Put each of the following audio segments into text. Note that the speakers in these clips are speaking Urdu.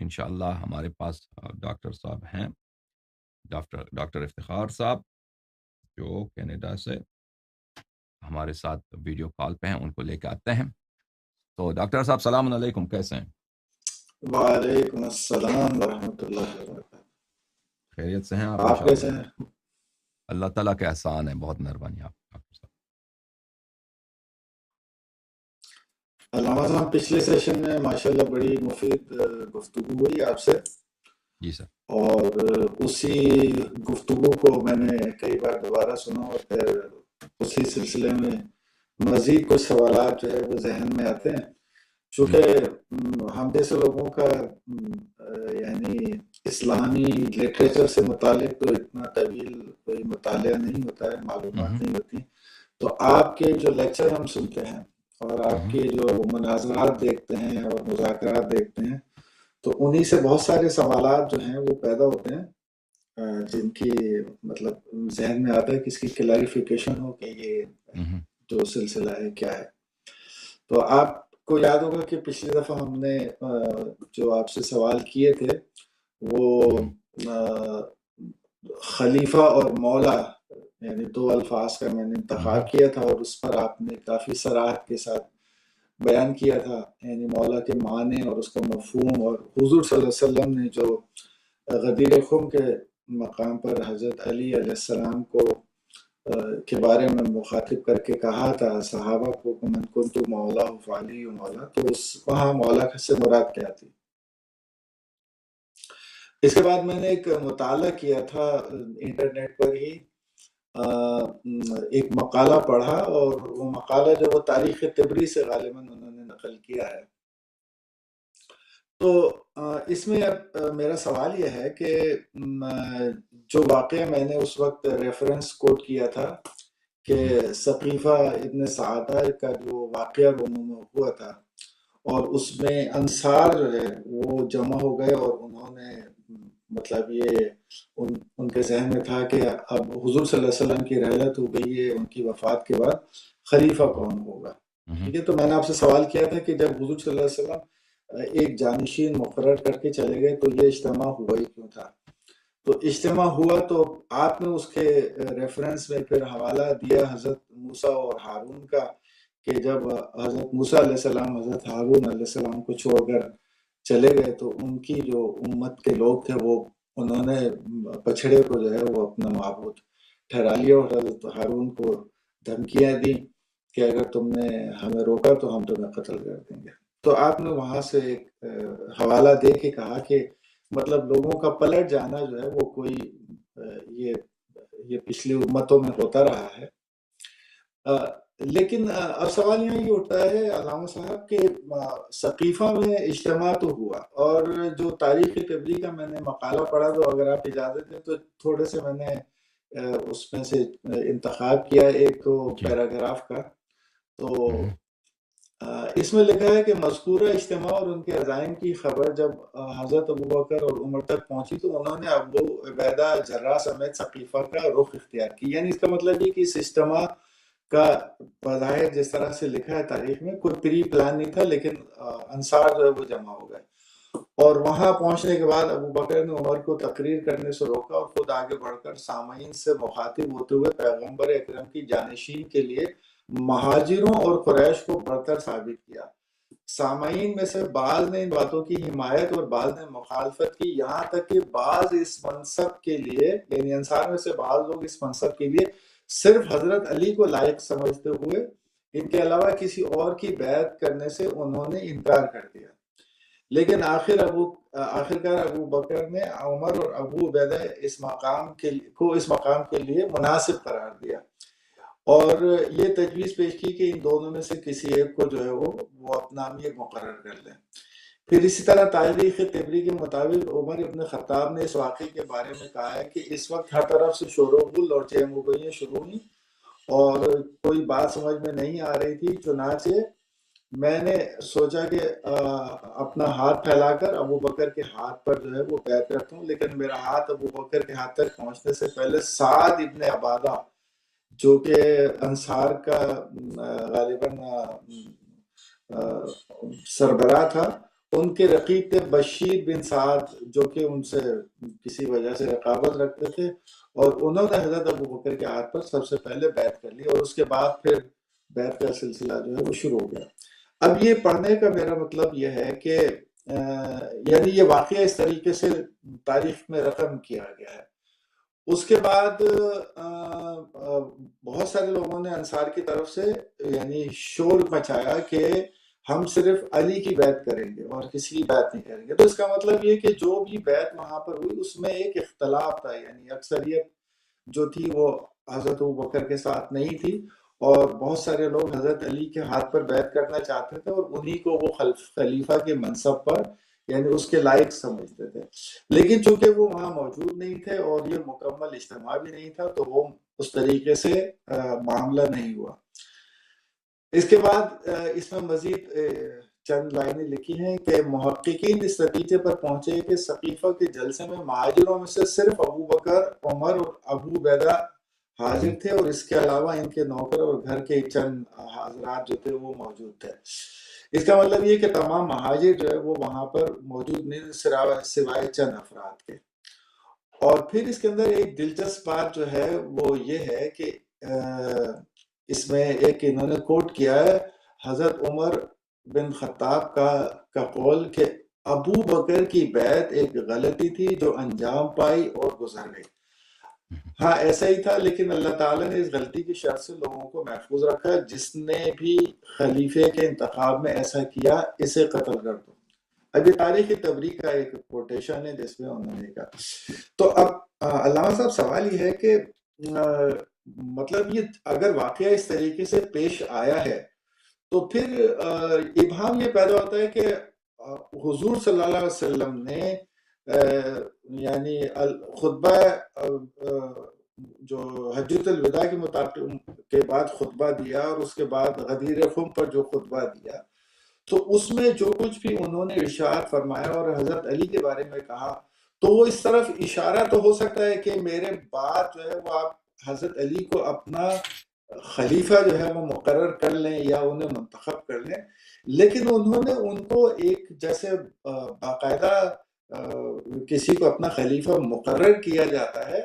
انشاءاللہ ہمارے پاس ڈاکٹر صاحب ہیں، ڈاکٹر افتخار صاحب جو کینیڈا سے ہمارے ساتھ ویڈیو کال پہ ہیں، ان کو لے کے آتے ہیں۔ تو ڈاکٹر صاحب السلام علیکم، کیسے ہیں؟ وعلیکم السلام ورحمۃ اللہ وبرکاتہ۔ خیریت سے ہیں آپ؟ آپ کیسے ہیں؟ اللہ تعالیٰ کے احسان ہے، بہت مہربانی آپ ڈاکٹر صاحب۔ علامہ صاحب پچھلے سیشن میں ماشاءاللہ بڑی مفید گفتگو ہوئی آپ سے، جی سر، اور اسی گفتگو کو میں نے کئی بار دوبارہ سنا، اور پھر اسی سلسلے میں مزید کچھ سوالات جو ہے وہ ذہن میں آتے ہیں، چونکہ ہم جیسے لوگوں کا یعنی اسلامی لٹریچر سے متعلق تو اتنا طویل کوئی مطالعہ نہیں ہوتا ہے، معلومات نہیں ہوتی، تو آپ کے جو لیکچر ہم سنتے ہیں اور آپ کے جو مناظرات دیکھتے ہیں اور مذاکرات دیکھتے ہیں، تو انہی سے بہت سارے سوالات جو ہیں وہ پیدا ہوتے ہیں، جن کی مطلب ذہن میں آتا ہے کہ اس کی کلیریفیکیشن ہو کہ یہ جو سلسلہ ہے کیا ہے۔ تو آپ کو یاد ہوگا کہ پچھلی دفعہ ہم نے جو آپ سے سوال کیے تھے وہ خلیفہ اور مولا یعنی دو الفاظ کا میں نے انتخاب کیا تھا، اور اس پر آپ نے کافی صراحت کے ساتھ بیان کیا تھا، یعنی مولا کے معنی اور اس کا مفہوم، اور حضور صلی اللہ علیہ وسلم نے جو غدیر خم کے مقام پر حضرت علی علیہ السلام کو کے بارے میں مخاطب کر کے کہا تھا صحابہ کو کہ من کنت مولا فعلی مولا، تو وہاں مولا سے مراد کیا تھی۔ اس کے بعد میں نے ایک مطالعہ کیا تھا انٹرنیٹ پر ہی، ایک مقالہ پڑھا، اور وہ مقالہ جو وہ تاریخ طبری سے غالباً انہوں نے نقل کیا ہے۔ تو اس میں اب میرا سوال یہ ہے کہ جو واقعہ میں نے اس وقت ریفرنس کوٹ کیا تھا کہ ثقیفہ ابن سعدہ کا جو واقعہ ہوا تھا، اور اس میں انصار جو ہے وہ جمع ہو گئے، اور انہوں نے مطلب یہ ان کے ذہن میں تھا کہ اب حضور صلی اللہ علیہ وسلم کی رحلت ہو گئی ہے، ان کی وفات کے بعد خلیفہ کون ہوگا۔ ٹھیک ہے، تو میں نے آپ سے سوال کیا تھا کہ جب حضور صلی اللہ علیہ وسلم ایک جانشین مقرر کر کے چلے گئے تو یہ اجتماع ہوا ہی کیوں تھا؟ تو اجتماع ہوا تو آپ نے اس کے ریفرنس میں پھر حوالہ دیا حضرت موسیٰ اور ہارون کا، کہ جب حضرت موسیٰ علیہ السلام حضرت ہارون علیہ السلام کو چھوڑ کر چلے گئے تو ان کی جو امت کے لوگ تھے وہ انہوں نے بچھڑے کو جو ہے وہ اپنا معبود ٹھہرا لیا، اور حضرت ہارون کو دھمکیاں دی کہ اگر تم نے ہمیں روکا تو ہم تمہیں قتل کر دیں گے۔ تو آپ نے وہاں سے ایک حوالہ دے کے کہا کہ مطلب لوگوں کا پلٹ جانا جو ہے وہ کوئی یہ پچھلی امتوں میں ہوتا رہا ہے۔ لیکن اب سوال یہاں یہ اٹھتا ہے علامہ صاحب کہ ثقیفہ میں اجتماع تو ہوا، اور جو تاریخ طبری کا میں نے مقالہ پڑھا، تو اگر آپ اجازت دیں تو تھوڑے سے میں نے اس میں سے انتخاب کیا ایک تو پیراگراف کا۔ تو اس میں لکھا ہے کہ مذکورہ اجتماع اور ان کے عزائم کی خبر جب حضرت ابوبکر اور عمر تک پہنچی تو انہوں نے ابو عبیدہ جراح سمیت ثقیفہ کا رخ اختیار کی۔ یعنی اس کا مطلب یہ کہ اس اجتماع کا بظاہر جس طرح سے لکھا ہے تاریخ میں کوئی پری پلان نہیں تھا، لیکن انصار جو ہے وہ جمع ہو گئے، اور وہاں پہنچنے کے بعد ابو بکر نے عمر کو تقریر کرنے سے روکا اور خود آگے بڑھ کر سامعین سے مخاطب ہوتے ہوئے پیغمبر اکرم کی جانشین کے لیے مہاجروں اور قریش کو برتر ثابت کیا۔ سامعین میں سے بعض نے ان باتوں کی حمایت اور بعض نے مخالفت کی، یہاں تک کہ بعض اس منصب کے لیے یعنی انصار میں سے بعض لوگ اس منصب کے لیے صرف حضرت علی کو لائق سمجھتے ہوئے ان کے علاوہ کسی اور کی بیعت کرنے سے انہوں نے انکار کر دیا، لیکن آخرکار ابو بکر نے عمر اور ابو عبیدہ اس مقام کے لیے مناسب قرار دیا، اور یہ تجویز پیش کی کہ ان دونوں میں سے کسی ایک کو جو ہے وہ اپنا امیر مقرر کر لیں۔ پھر اسی طرح تاریخ طبری کے مطابق عمر ابن خطاب نے اس واقعے کے بارے میں کہا ہے کہ اس وقت ہر طرف سے شور و غل اور چہم و گوئیاں شروع ہوئیں اور کوئی بات سمجھ میں نہیں آ رہی تھی، چنانچہ میں نے سوچا کہ اپنا ہاتھ پھیلا کر ابو بکر کے ہاتھ پر جو ہے وہ بیعت کرتا ہوں، لیکن میرا ہاتھ ابو بکر کے ہاتھ تک پہنچنے سے پہلے سعد ابن عبادہ جو کہ انصار کا غالباً سربراہ تھا، ان کے رقیب تھے بشیر بن سعد، جو کہ ان سے کسی وجہ سے رقابت رکھتے تھے، اور انہوں نے حضرت ابو بکر کے ہاتھ پر سب سے پہلے بیعت کر لی، اور اس کے بعد پھر بیعت کا سلسلہ جو ہے وہ شروع ہو گیا۔ اب یہ پڑھنے کا میرا مطلب یہ ہے کہ یعنی یہ واقعہ اس طریقے سے تاریخ میں رقم کیا گیا ہے۔ اس کے بعد بہت سارے لوگوں نے انصار کی طرف سے یعنی شور مچایا کہ ہم صرف علی کی بیعت کریں گے اور کسی کی بیعت نہیں کریں گے۔ تو اس کا مطلب یہ کہ جو بھی بیعت وہاں پر ہوئی اس میں ایک اختلاف تھا، یعنی اکثریت جو تھی وہ حضرت ابوبکر کے ساتھ نہیں تھی، اور بہت سارے لوگ حضرت علی کے ہاتھ پر بیعت کرنا چاہتے تھے، اور انہی کو وہ خلیفہ کے منصب پر یعنی اس کے لائق سمجھتے تھے۔ لیکن چونکہ وہ وہاں موجود نہیں تھے اور یہ مکمل اجتماع بھی نہیں تھا، تو وہ اس طریقے سے معاملہ نہیں ہوا۔ اس کے بعد اس میں مزید چند لائنیں لکھی ہیں کہ محققین اس نتیجے پر پہنچے کہ سقیفہ کے جلسے میں مہاجروں میں سے صرف ابو بکر، عمر اور ابو عبیدہ حاضر تھے، اور اس کے علاوہ ان کے نوکر اور گھر کے چند حضرات جو تھے وہ موجود تھے۔ اس کا مطلب یہ کہ تمام مہاجر جو ہے وہ وہاں پر موجود نہیں، سوائے چند افراد کے۔ اور پھر اس کے اندر ایک دلچسپ بات جو ہے وہ یہ ہے کہ اس میں ایک انہوں نے کوٹ کیا ہے حضرت عمر بن خطاب کا قول کہ ابو بکر کی بیعت ایک غلطی تھی جو انجام پائی اور گزر گئی۔ ہاں ایسا ہی تھا، لیکن اللہ تعالیٰ نے اس غلطی کی شر سے لوگوں کو محفوظ رکھا۔ جس نے بھی خلیفے کے انتخاب میں ایسا کیا اسے قتل کر دو۔ اب یہ تاریخ تبریک کا ایک کوٹیشن ہے جس میں انہوں نے کہا۔ تو اب علامہ صاحب سوال یہ ہے کہ مطلب یہ اگر واقعہ اس طریقے سے پیش آیا ہے تو پھر ابہام یہ پیدا ہوتا ہے کہ حضور صلی اللہ علیہ وسلم نے یعنی خطبہ جو حجۃ الوداع کے مطابق کے بعد خطبہ دیا، اور اس کے بعد غدیر خم پر جو خطبہ دیا، تو اس میں جو کچھ بھی انہوں نے ارشاد فرمایا اور حضرت علی کے بارے میں کہا، تو وہ اس طرف اشارہ تو ہو سکتا ہے کہ میرے بعد جو ہے وہ آپ حضرت علی کو اپنا خلیفہ جو ہے وہ مقرر کر لیں یا انہیں منتخب کر لیں، لیکن انہوں نے ان کو ایک جیسے باقاعدہ کسی کو اپنا خلیفہ مقرر کیا جاتا ہے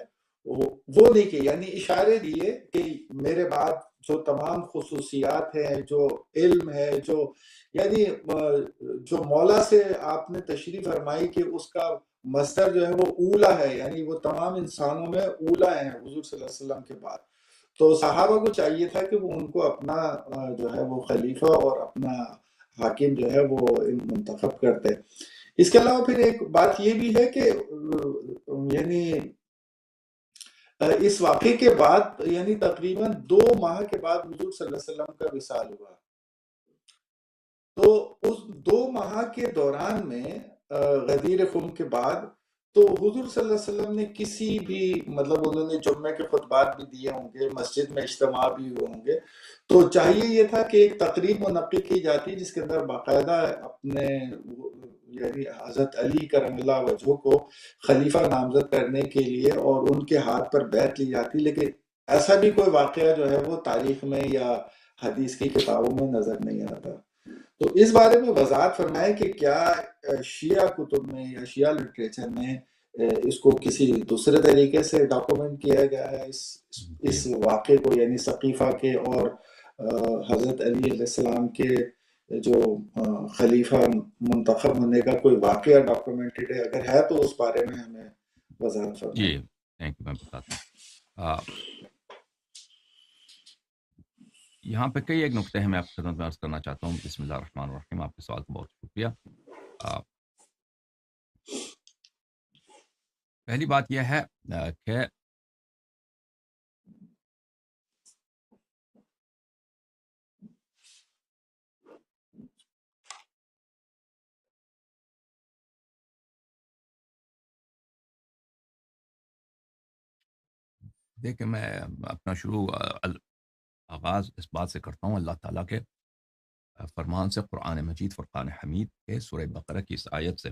وہ نہیں کہ یعنی اشارے دیے کہ میرے بعد جو تمام خصوصیات ہیں، جو علم ہے، جو یعنی جو مولا سے آپ نے تشریح فرمائی کہ اس کا مصدر جو ہے وہ اولا ہے، یعنی وہ تمام انسانوں میں اولا ہیں حضور صلی اللہ علیہ وسلم کے بعد، تو صحابہ کو چاہیے تھا کہ وہ ان کو اپنا جو ہے وہ خلیفہ اور اپنا حاکم جو ہے وہ منتخب کرتے۔ اس کے علاوہ پھر ایک بات یہ بھی ہے کہ یعنی اس واقعے کے بعد یعنی تقریباً 2 ماہ کے بعد حضور صلی اللہ علیہ وسلم کا وصال ہوا، تو اس 2 ماہ کے دوران میں غدیر خم کے بعد تو حضور صلی اللہ علیہ وسلم نے کسی بھی مطلب انہوں نے جمعے کے خطبات بھی دیے ہوں گے، مسجد میں اجتماع بھی ہوئے ہوں گے، تو چاہیے یہ تھا کہ ایک تقریب منعقد کی جاتی جس کے اندر باقاعدہ اپنے یعنی حضرت علی کرم اللہ وجہہ کو خلیفہ نامزد کرنے کے لیے اور ان کے ہاتھ پر بیعت لی جاتی، لیکن ایسا بھی کوئی واقعہ جو ہے وہ تاریخ میں یا حدیث کی کتابوں میں نظر نہیں آتا۔ تو اس بارے میں وضاحت فرمائیں کہ کیا شیعہ کتب میں یا شیعہ لٹریچر میں اس کو کسی دوسرے طریقے سے ڈاکومنٹ کیا گیا ہے اس واقعے کو، یعنی سقیفہ کے اور حضرت علی علیہ السلام کے جو خلیفہ منتخب ہونے کا کوئی واقعہ ڈاکومنٹڈ ہے؟ اگر ہے تو اس بارے میں ہمیں وضاحت فرمائیں۔ جی تھینک یو، میں بتاتا ہوں۔ یہاں پہ کئی ایک نقطے ہیں میں آپ کی خدمت میں عرض کرنا چاہتا ہوں۔ بسم اللہ الرحمن الرحیم۔ آپ کے سوال کا بہت شکریہ۔ پہلی بات یہ ہے کہ دیکھیں میں اپنا آغاز اس بات سے کرتا ہوں اللہ تعالیٰ کے فرمان سے، قرآن مجید فرقان حمید کے سورہ بقرہ کی اس آیت سے۔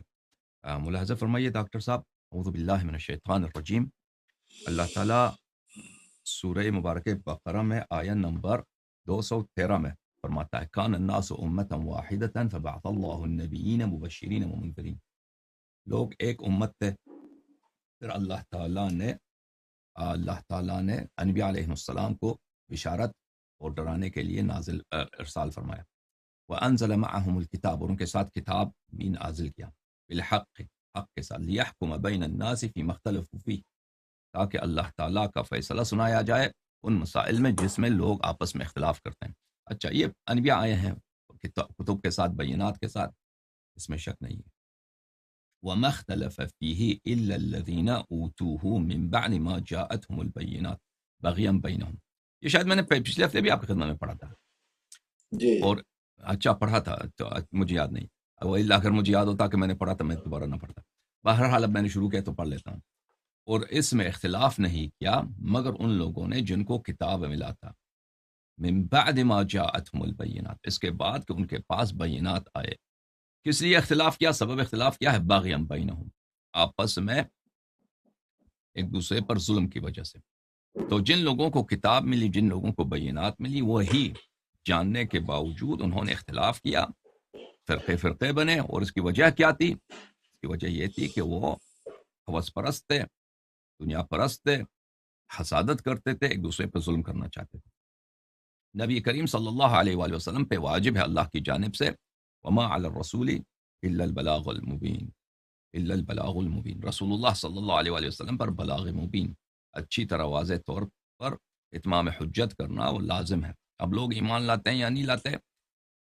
ملاحظہ فرمائیے ڈاکٹر صاحب، اعوذ باللہ من الشیطان الرجیم۔ اللہ تعالیٰ سورہ مبارک بقرہ میں آیت نمبر 213 میں فرماتا ہے کان الناس امتا واحدتا فبعث اللہ النبیین مبشرین ومنذرین، لوگ ایک امت تھے، پھر اللہ تعالیٰ نے انبیاء علیہ السلام کو بشارت اور ڈرانے کے لیے نازل ارسال فرمایا۔ وانزل معهم الکتاب، اور ان کے ساتھ کتاب بھی نازل کیا، بالحق، حق کے ساتھ، لیحکم بین الناس فیما اختلفوا فیہ، تاکہ اللہ تعالیٰ کا فیصلہ سنایا جائے ان مسائل میں جس میں لوگ آپس میں اختلاف کرتے ہیں۔ اچھا، یہ انبیاء آئے ہیں کتب کے ساتھ، بینات کے ساتھ، اس میں شک نہیں ہے۔ وَمَا اخْتَلَفَ فِيهِ إِلَّا الَّذِينَ أُوتُوهُ مِن بَعْدِ مَا جَاءَتْهُمُ الْبَيِّنَاتُ بَغْيًا بَيْنَهُم، یہ شاید میں نے پچھلے ہفتے بھی آپ کی خدمت میں پڑھا تھا، جی اور اچھا پڑھا تھا تو مجھے یاد نہیں، وہ اگر مجھے یاد ہوتا کہ میں نے پڑھا تو میں دوبارہ نہ پڑھتا۔ بہرحال اب میں نے شروع کیا تو پڑھ لیتا ہوں۔ اور اس میں اختلاف نہیں کیا مگر ان لوگوں نے جن کو کتاب ملا تھا، من بعد ما جاءتهم البینات، اس کے بعد کہ ان کے پاس بینات آئے۔ کس لیے اختلاف کیا؟ سبب اختلاف کیا ہے؟ باغیم بینہم، آپس میں ایک دوسرے پر ظلم کی وجہ سے۔ تو جن لوگوں کو کتاب ملی، جن لوگوں کو بینات ملی، وہی جاننے کے باوجود انہوں نے اختلاف کیا، فرقے فرقے بنے۔ اور اس کی وجہ کیا تھی؟ اس کی وجہ یہ تھی کہ وہ ہوس پرست تھے، دنیا پرست تھے، حسادت کرتے تھے، ایک دوسرے پہ ظلم کرنا چاہتے تھے۔ نبی کریم صلی اللہ علیہ وآلہ وسلم پہ واجب ہے اللہ کی جانب سے، وما علی الرسول الا البلاغ المبین، الا البلاغ المبین، رسول اللہ صلی اللہ علیہ وآلہ وسلم پر بلاغ مبین، اچھی طرح واضح طور پر اتمام حجت کرنا وہ لازم ہے۔ اب لوگ ایمان لاتے ہیں یا نہیں لاتے،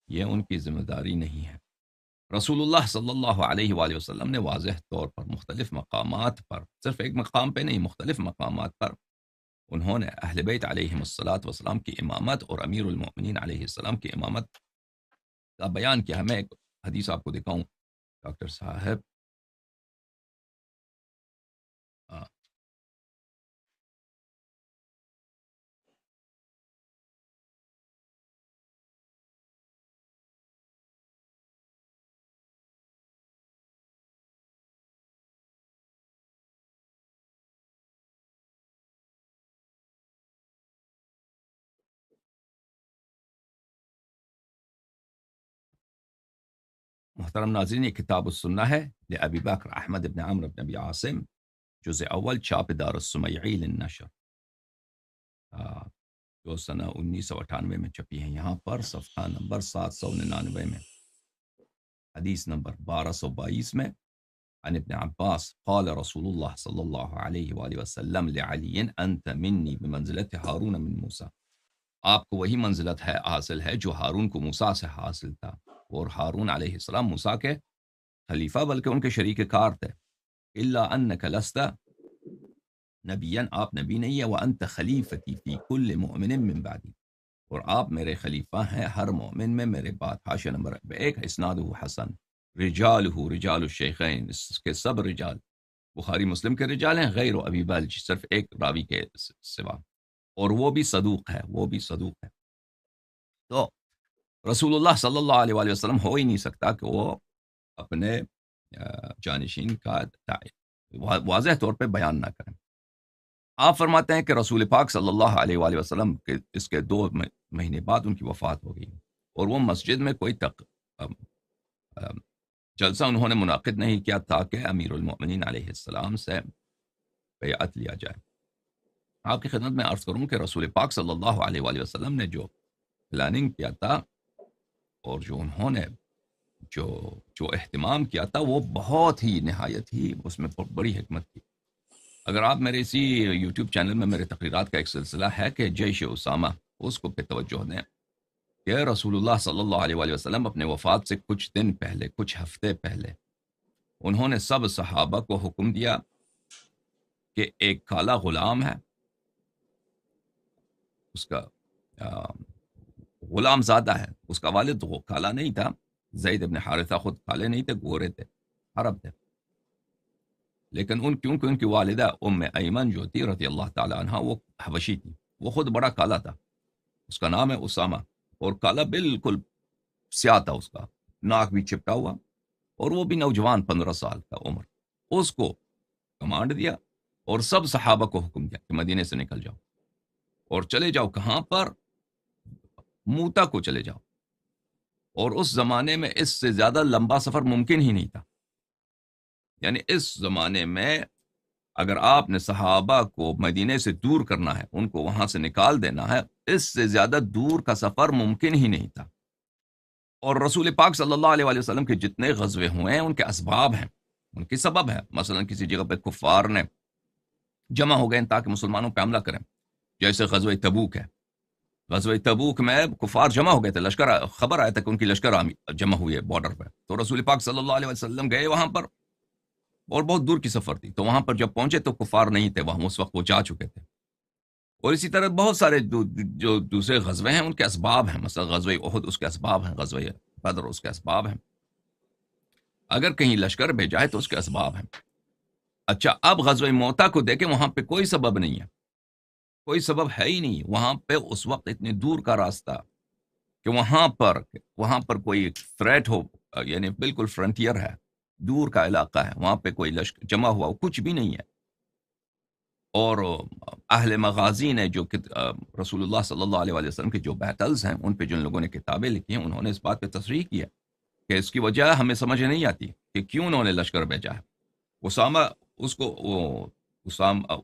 یہ ان کی ذمہ داری نہیں ہے۔ رسول اللہ صلی اللہ علیہ وآلہ وسلم نے واضح طور پر مختلف مقامات پر، صرف ایک مقام پہ نہیں، مختلف مقامات پر انہوں نے اہل بیت علیہم الصلاۃ والسلام کی امامت اور امیر المؤمنین علیہ السلام کی امامت کا بیان کیا ہے۔ میں ایک حدیث آپ کو دکھاؤں ڈاکٹر صاحب، محترم ناظرین، یہ کتاب السنہ ہے لابی بکر احمد بن عمرو بن ابی عاصم، جزء اول، چھاپ دار السمیعی للنشر، جو سنہ 1998 میں چھپی ہیں۔ یہاں پر صفحہ نمبر 799 میں، حدیث نمبر 1222 میں، عن ابن عباس قال رسول اللہ صلی اللہ علیہ وآلہ وسلم لعلی انت منی بمنزلت ہارون من موسیٰ، آپ کو وہی منزلت ہے حاصل ہے جو ہارون کو موسیٰ سے حاصل تھا، اور ہارون علیہ السلام موسیٰ کے خلیفہ بلکہ ان کے شریک کار تھے۔ الا انک لست نبیا، آپ نبی نہیں ہے، وانت خلیفتی فی کل مؤمن من بعدی، اور آپ میرے خلیفہ ہیں ہر مومن میں میرے بعد۔ حاشیہ نمبر 1، اسنادہ حسن، رجالہ رجال الشیخین، اس کے سب رجال بخاری مسلم کے رجال ہیں، غیر ابی بلج، صرف ایک راوی کے سوا، اور وہ بھی صدوق ہے، وہ بھی صدوق ہے۔ تو رسول اللہ صلی اللہ علیہ وآلہ وسلم ہو ہی نہیں سکتا کہ وہ اپنے جانشین کا واضح طور پہ بیان نہ کریں۔ آپ فرماتے ہیں کہ رسول پاک صلی اللہ علیہ وآلہ وسلم کے اس کے 2 مہینے بعد ان کی وفات ہو گئی، اور وہ مسجد میں کوئی جلسہ انہوں نے منعقد نہیں کیا تاکہ امیر المؤمنین علیہ السلام سے بیعت لیا جائے۔ آپ کی خدمت میں عرض کروں کہ رسول پاک صلی اللہ علیہ وآلہ وسلم نے جو پلاننگ کیا تھا اور جو انہوں نے جو اہتمام کیا تھا، وہ بہت ہی نہایت ہی اس میں بڑی حکمت تھی۔ اگر آپ میرے اسی یوٹیوب چینل میں میرے تقریرات کا ایک سلسلہ ہے کہ جیش اسامہ، اس کو پہ توجہ دیں کہ رسول اللہ صلی اللہ علیہ وآلہ وسلم اپنے وفات سے کچھ دن پہلے، کچھ ہفتے پہلے، انہوں نے سب صحابہ کو حکم دیا کہ ایک کالا غلام ہے، اس کا غلام زادہ ہے، اس کا والد وہ کالا نہیں تھا، زید ابن حارثہ خود کالے نہیں تھے، گورے تھے، عرب تھے، لیکن کیونکہ ان کی والدہ ام ایمن جو تھی رضی اللہ تعالی عنہ، وہ حبشی تھی، وہ خود بڑا کالا تھا، اس کا نام ہے اسامہ، اور کالا بالکل سیاہ تھا، اس کا ناک بھی چپٹا ہوا، اور وہ بھی نوجوان 15 سال کا عمر۔ اس کو کمانڈ دیا اور سب صحابہ کو حکم دیا کہ مدینے سے نکل جاؤ اور چلے جاؤ، کہاں پر؟ موتا کو چلے جاؤ، اور اس زمانے میں اس سے زیادہ لمبا سفر ممکن ہی نہیں تھا. یعنی اس زمانے میں اگر آپ نے صحابہ کو مدینے سے دور کرنا ہے، ان کو وہاں سے نکال دینا ہے، اس سے زیادہ دور کا سفر ممکن ہی نہیں تھا. اور رسول پاک صلی اللہ علیہ وآلہ وسلم کے جتنے غزوے ہوئے ہیں ان کے اسباب ہیں، ان کی سبب ہے. مثلا کسی جگہ پہ کفار نے جمع ہو گئے تاکہ مسلمانوں پہ حملہ کریں، جیسے غزوہ تبوک ہے. غزوہ تبوک میں کفار جمع ہو گئے تھے، لشکر، خبر آیا تھا کہ ان کی لشکر جمع ہوئی ہے بارڈر پہ. تو رسول پاک صلی اللہ علیہ وسلم گئے وہاں پر، اور بہت دور کی سفر تھی. تو وہاں پر جب پہنچے تو کفار نہیں تھے وہاں، اس وقت وہ جا چکے تھے. اور اسی طرح بہت سارے جو دوسرے غزوے ہیں ان کے اسباب ہیں. مثلا غزوہ احد اس کے اسباب ہیں، غزوہ بدر اس کے اسباب ہیں. اگر کہیں لشکر بھیجا ہے تو اس کے اسباب ہیں. اچھا، اب غزوہ موتا کو دیکھیں، وہاں پہ کوئی سبب نہیں ہے، کوئی سبب ہے ہی نہیں. وہاں پہ اس وقت اتنی دور کا راستہ کہ وہاں پر کوئی تھریٹ ہو، یعنی بالکل فرنٹیئر ہے، دور کا علاقہ ہے، وہاں پہ کوئی لشکر جمع ہوا ہو، کچھ بھی نہیں ہے. اور اہل مغازی نے جو رسول اللہ صلی اللہ علیہ وسلم کے جو بیٹلز ہیں ان پہ جن لوگوں نے کتابیں لکھی ہیں، انہوں نے اس بات پہ تصریح کیا کہ اس کی وجہ ہمیں سمجھ نہیں آتی کہ کیوں انہوں نے لشکر بھیجا ہے.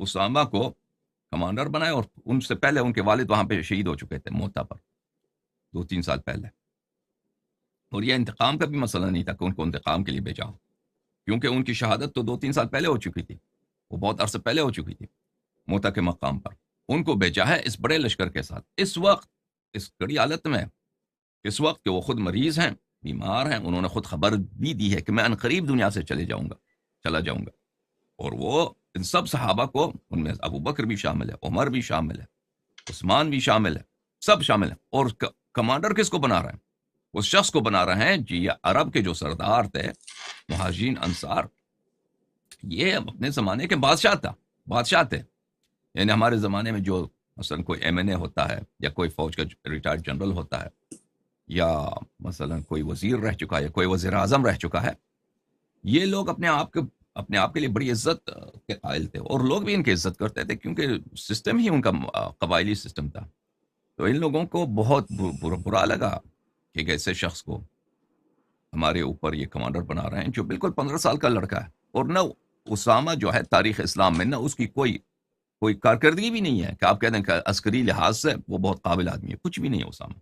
اسامہ کو کمانڈر بنائے، اور ان سے پہلے ان کے والد وہاں پہ شہید ہو چکے تھے موتا پر 2-3 سال پہلے. اور یہ انتقام کا بھی مسئلہ نہیں تھا کہ ان کو انتقام کے لیے بھیجا ہو، کیونکہ ان کی شہادت تو 2-3 سال پہلے ہو چکی تھی، وہ بہت عرصے پہلے ہو چکی تھی موتا کے مقام پر. ان کو بھیجا ہے اس بڑے لشکر کے ساتھ، اس وقت، اس کڑی حالت میں، اس وقت کہ وہ خود مریض ہیں، بیمار ہیں. انہوں نے خود خبر بھی دی ہے کہ میں عنقریب دنیا سے چلا جاؤں گا. اور وہ ان سب صحابہ کو، ان میں ابو بکر بھی شامل ہے، عمر بھی شامل ہے، عثمان بھی شامل ہے، سب شامل ہیں. اور کمانڈر کس کو بنا رہے ہیں؟ اس شخص کو بنا رہے ہیں جی، یہ عرب کے جو سردار تھے، مہاجرین انصار، یہ اپنے زمانے کے بادشاہ تھے. یعنی ہمارے زمانے میں جو مثلا کوئی ایم این اے ہوتا ہے، یا کوئی فوج کا ریٹائرڈ جنرل ہوتا ہے، یا مثلا کوئی وزیر رہ چکا ہے، یا کوئی وزیر اعظم رہ چکا ہے، یہ لوگ اپنے آپ کے لیے بڑی عزت کے قائل تھے، اور لوگ بھی ان کی عزت کرتے تھے، کیونکہ سسٹم ہی ان کا قبائلی سسٹم تھا. تو ان لوگوں کو بہت برا لگا کہ ایسے شخص کو ہمارے اوپر یہ کمانڈر بنا رہے ہیں جو بالکل 15 سال کا لڑکا ہے. اور نہ اسامہ جو ہے تاریخ اسلام میں نہ اس کی کوئی کارکردگی بھی نہیں ہے کہ آپ کہتے ہیں کہ عسکری لحاظ سے وہ بہت قابل آدمی ہے، کچھ بھی نہیں ہے اسامہ.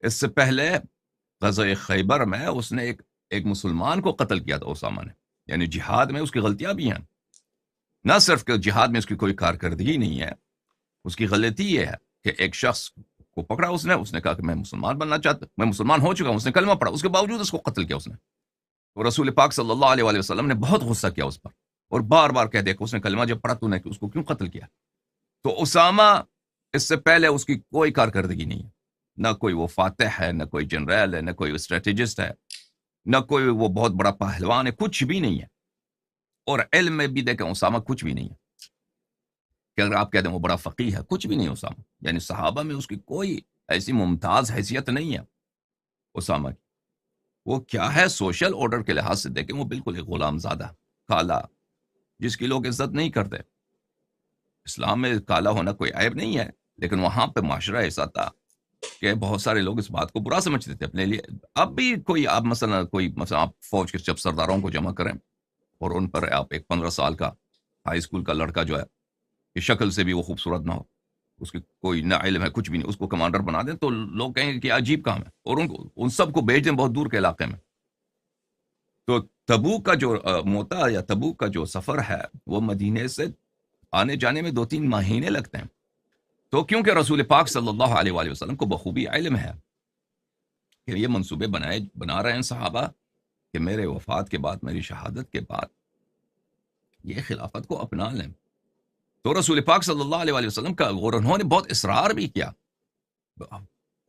اس سے پہلے غزوہ خیبر میں اس نے ایک مسلمان کو قتل کیا تھا اسامہ نے. یعنی جہاد میں اس کی غلطیاں بھی ہیں، نہ صرف کہ جہاد میں اس کی کوئی کارکردگی نہیں ہے، اس کی غلطی یہ ہے کہ ایک شخص کو پکڑا اس نے کہا کہ میں مسلمان بننا چاہتا ہوں، میں مسلمان ہو چکا ہوں، اس نے کلمہ پڑھا، اس کے باوجود اس کو قتل کیا اس نے. تو رسول پاک صلی اللہ علیہ وآلہ وسلم نے بہت غصہ کیا اس پر، اور بار بار کہہ دیا کہ اس نے کلمہ جب پڑھا تو نے اس کو کیوں قتل کیا. تو اسامہ، اس سے پہلے اس کی کوئی کارکردگی نہیں ہے، نہ کوئی وہ فاتح ہے، نہ کوئی جنرل ہے، نہ کوئی اسٹریٹجسٹ ہے، نہ کوئی وہ بہت بڑا پہلوان ہے، کچھ بھی نہیں ہے. اور علم میں بھی دیکھیں اسامہ کچھ بھی نہیں ہے کہ اگر آپ کہہ دیں وہ بڑا فقیہ ہے، کچھ بھی نہیں اسامہ. یعنی صحابہ میں اس کی کوئی ایسی ممتاز حیثیت نہیں ہے اسامہ کی. وہ کیا ہے، سوشل آرڈر کے لحاظ سے دیکھیں وہ بالکل ایک غلام زادہ، کالا، جس کی لوگ عزت نہیں کرتے. اسلام میں کالا ہونا کوئی عیب نہیں ہے، لیکن وہاں پہ معاشرہ ایسا تھا کہ بہت سارے لوگ اس بات کو برا سمجھتے تھے اپنے لیے. اب بھی آپ مثلا آپ فوج کے جب سرداروں کو جمع کریں اور ان پر آپ ایک 15 سال کا ہائی اسکول کا لڑکا جو ہے کہ شکل سے بھی وہ خوبصورت نہ ہو، اس کی کوئی نہ علم ہے کچھ بھی نہیں، اس کو کمانڈر بنا دیں تو لوگ کہیں گے کہ عجیب کام ہے، اور ان سب کو بھیج دیں بہت دور کے علاقے میں. تو تبوک کا جو موتا یا تبوک کا جو سفر ہے وہ مدینے سے آنے جانے میں 2-3 مہینے لگتے ہیں. تو کیونکہ رسول پاک صلی اللہ علیہ وآلہ وسلم کو بخوبی علم ہے کہ یہ منصوبے بنا رہے ہیں صحابہ کہ میرے وفات کے بعد، میری شہادت کے بعد یہ خلافت کو اپنا لیں. تو رسول پاک صلی اللہ علیہ وآلہ وسلم کا، اور انہوں نے بہت اصرار بھی کیا،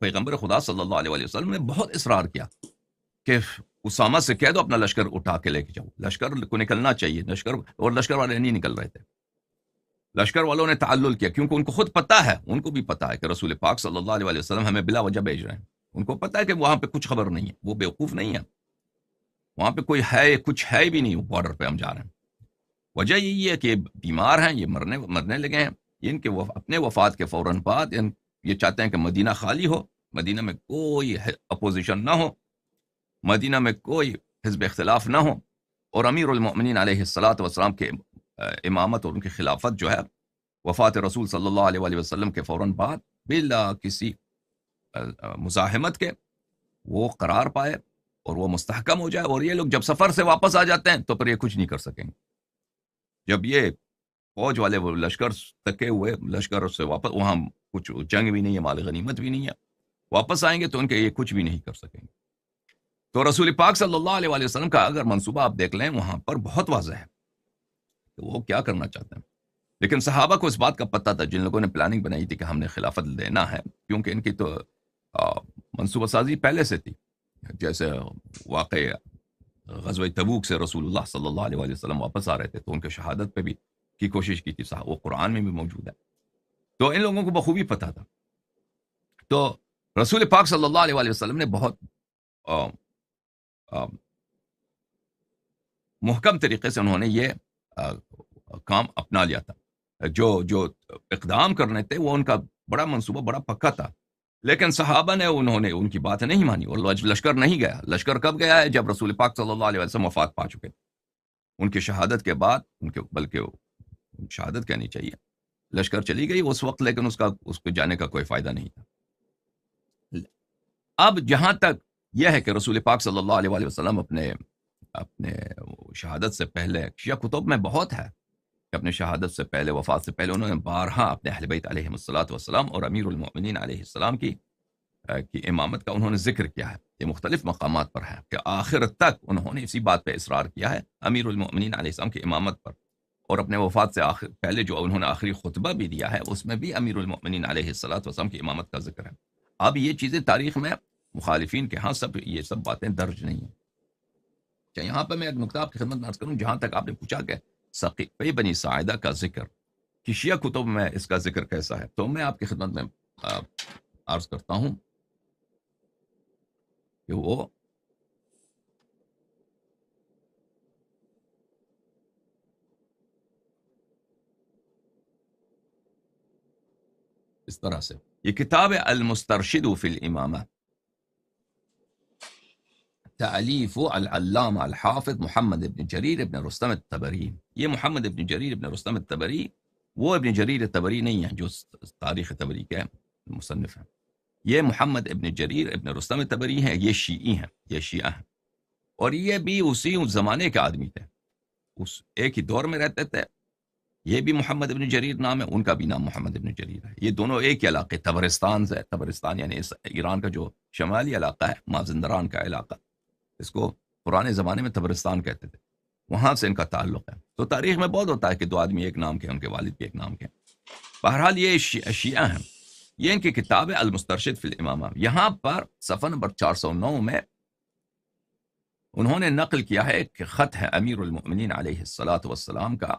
پیغمبر خدا صلی اللہ علیہ وآلہ وسلم نے بہت اصرار کیا کہ اسامہ سے کہہ دو اپنا لشکر اٹھا کے لے کے جاؤ، لشکر کو نکلنا چاہیے. اور لشکر والے نہیں نکل رہے تھے. لشکر والوں نے تعلل کیا، کیونکہ ان کو خود پتا ہے، ان کو بھی پتا ہے کہ رسول پاک صلی اللہ علیہ وآلہ وسلم ہمیں بلا وجہ بھیج رہے ہیں. ان کو پتا ہے کہ وہاں پہ کچھ خبر نہیں ہے، وہ بیوقوف نہیں ہے، وہاں پہ کوئی ہے، کچھ ہے بھی نہیں، بارڈر پہ ہم جا رہے ہیں. وجہ یہی ہے کہ بیمار ہیں، یہ مرنے لگے ہیں. ان کے اپنے وفات کے فوراً بعد یہ چاہتے ہیں کہ مدینہ خالی ہو مدینہ میں کوئی اپوزیشن نہ ہو، مدینہ میں کوئی حزب اختلاف نہ ہو، اور امیر المؤمنین علیہ الصلاۃ والسلام کے امامت اور ان کی خلافت جو ہے وفات رسول صلی اللہ علیہ وآلہ وسلم کے فوراً بعد بلا کسی مزاحمت کے وہ قرار پائے اور وہ مستحکم ہو جائے، اور یہ لوگ جب سفر سے واپس آ جاتے ہیں تو پھر یہ کچھ نہیں کر سکیں گے۔ جب یہ فوج والے وہ لشکر تکے ہوئے لشکر سے واپس، وہاں کچھ جنگ بھی نہیں ہے، مال غنیمت بھی نہیں ہے، واپس آئیں گے تو ان کے یہ کچھ بھی نہیں کر سکیں گے۔ تو رسول پاک صلی اللہ علیہ وآلہ وسلم کا اگر منصوبہ آپ دیکھ لیں وہاں پر بہت واضح ہے کہ وہ کیا کرنا چاہتے ہیں، لیکن صحابہ کو اس بات کا پتہ تھا، جن لوگوں نے پلاننگ بنائی تھی کہ ہم نے خلافت لینا ہے، کیونکہ ان کی تو منصوبہ سازی پہلے سے تھی۔ جیسے واقع غزوہ تبوک سے رسول اللہ صلی اللہ علیہ وآلہ وسلم واپس آ رہے تھے تو ان کے شہادت پہ بھی کی کوشش کی تھی، وہ قرآن میں بھی موجود ہے، تو ان لوگوں کو بخوبی پتہ تھا۔ تو رسول پاک صلی اللہ علیہ وآلہ وسلم نے بہت محکم طریقے سے انہوں نے یہ کام اپنا لیا تھا، جو اقدام کرنے تھے وہ ان کا بڑا منصوبہ بڑا پکا تھا، لیکن صحابہ نے انہوں نے ان کی بات نہیں مانی اور لشکر نہیں گیا۔ لشکر کب گیا ہے؟ جب رسول پاک صلی اللہ علیہ وسلم وفات پا چکے، ان کی شہادت کے بعد، ان کے بلکہ شہادت کہنی چاہیے، لشکر چلی گئی اس وقت، لیکن اس کو جانے کا کوئی فائدہ نہیں تھا۔ اب جہاں تک یہ ہے کہ رسول پاک صلی اللہ علیہ وسلم اپنے شہادت سے پہلے، شیعہ کتب میں بہت ہے کہ اپنے شہادت سے پہلے، وفات سے پہلے، انہوں نے بارہا اپنے اہل بیت علیہ الصلوۃ والسلام اور امیر المؤمنین علیہ السلام کی امامت کا انہوں نے ذکر کیا ہے۔ یہ مختلف مقامات پر ہے کہ آخر تک انہوں نے اسی بات پہ اصرار کیا ہے امیر المؤمنین علیہ السلام کی امامت پر، اور اپنے وفات سے پہلے جو انہوں نے آخری خطبہ بھی دیا ہے اس میں بھی امیر المؤمنین علیہ الصلوۃ والسلام کی امامت کا ذکر ہے۔ اب یہ چیزیں تاریخ میں مخالفین کے ہاں یہ سب باتیں درج نہیں ہیں۔ یہاں پہ میں ایک نقطہ آپ کی خدمت میں عرض کروں، جہاں تک آپ نے پوچھا کہ سقیفہ بنی ساعدہ کا ذکر کہ شیعہ کتب میں اس کا ذکر کیسا ہے، تو میں آپ کی خدمت میں عرض کرتا ہوں کہ وہ اس طرح سے، یہ کتاب المسترشد فی الامامہ، تألیف العلامہ الحافظ محمد ابن جریر ابن رستم الطبری۔ یہ محمد ابن جریر ابن رستم الطبری وہ ابن جریر طبری نہیں ہے جو تاریخ طبری کے مصنف ہیں، یہ محمد ابن جریر ابن رستم الطبری ہیں، یہ شیعی ہیں، یہ شیعہ ہیں، اور یہ بھی اسی زمانے کے آدمی تھے، اس ایک ہی دور میں رہتے تھے۔ یہ بھی محمد ابن جریر نام ہے، ان کا بھی نام محمد ابن جریر ہے، یہ دونوں ایک ہی علاقے تبرستان سے، تبرستان یعنی ایران کا جو شمالی علاقہ ہے، مازندران کا علاقہ، اس کو پرانے زمانے میں تبرستان کہتے تھے، وہاں سے ان کا تعلق ہے۔ تو تاریخ میں بہت ہوتا ہے کہ دو آدمی ایک نام کے، ان کے والد بھی ایک نام کے۔ بہرحال یہ شیعہ ہیں، یہ ان کی کتاب ہے المسترشد فی الامامہ۔ یہاں پر صفحہ نمبر 409 میں انہوں نے نقل کیا ہے کہ خط ہے امیر المؤمنین علیہ الصلوۃ والسلام کا،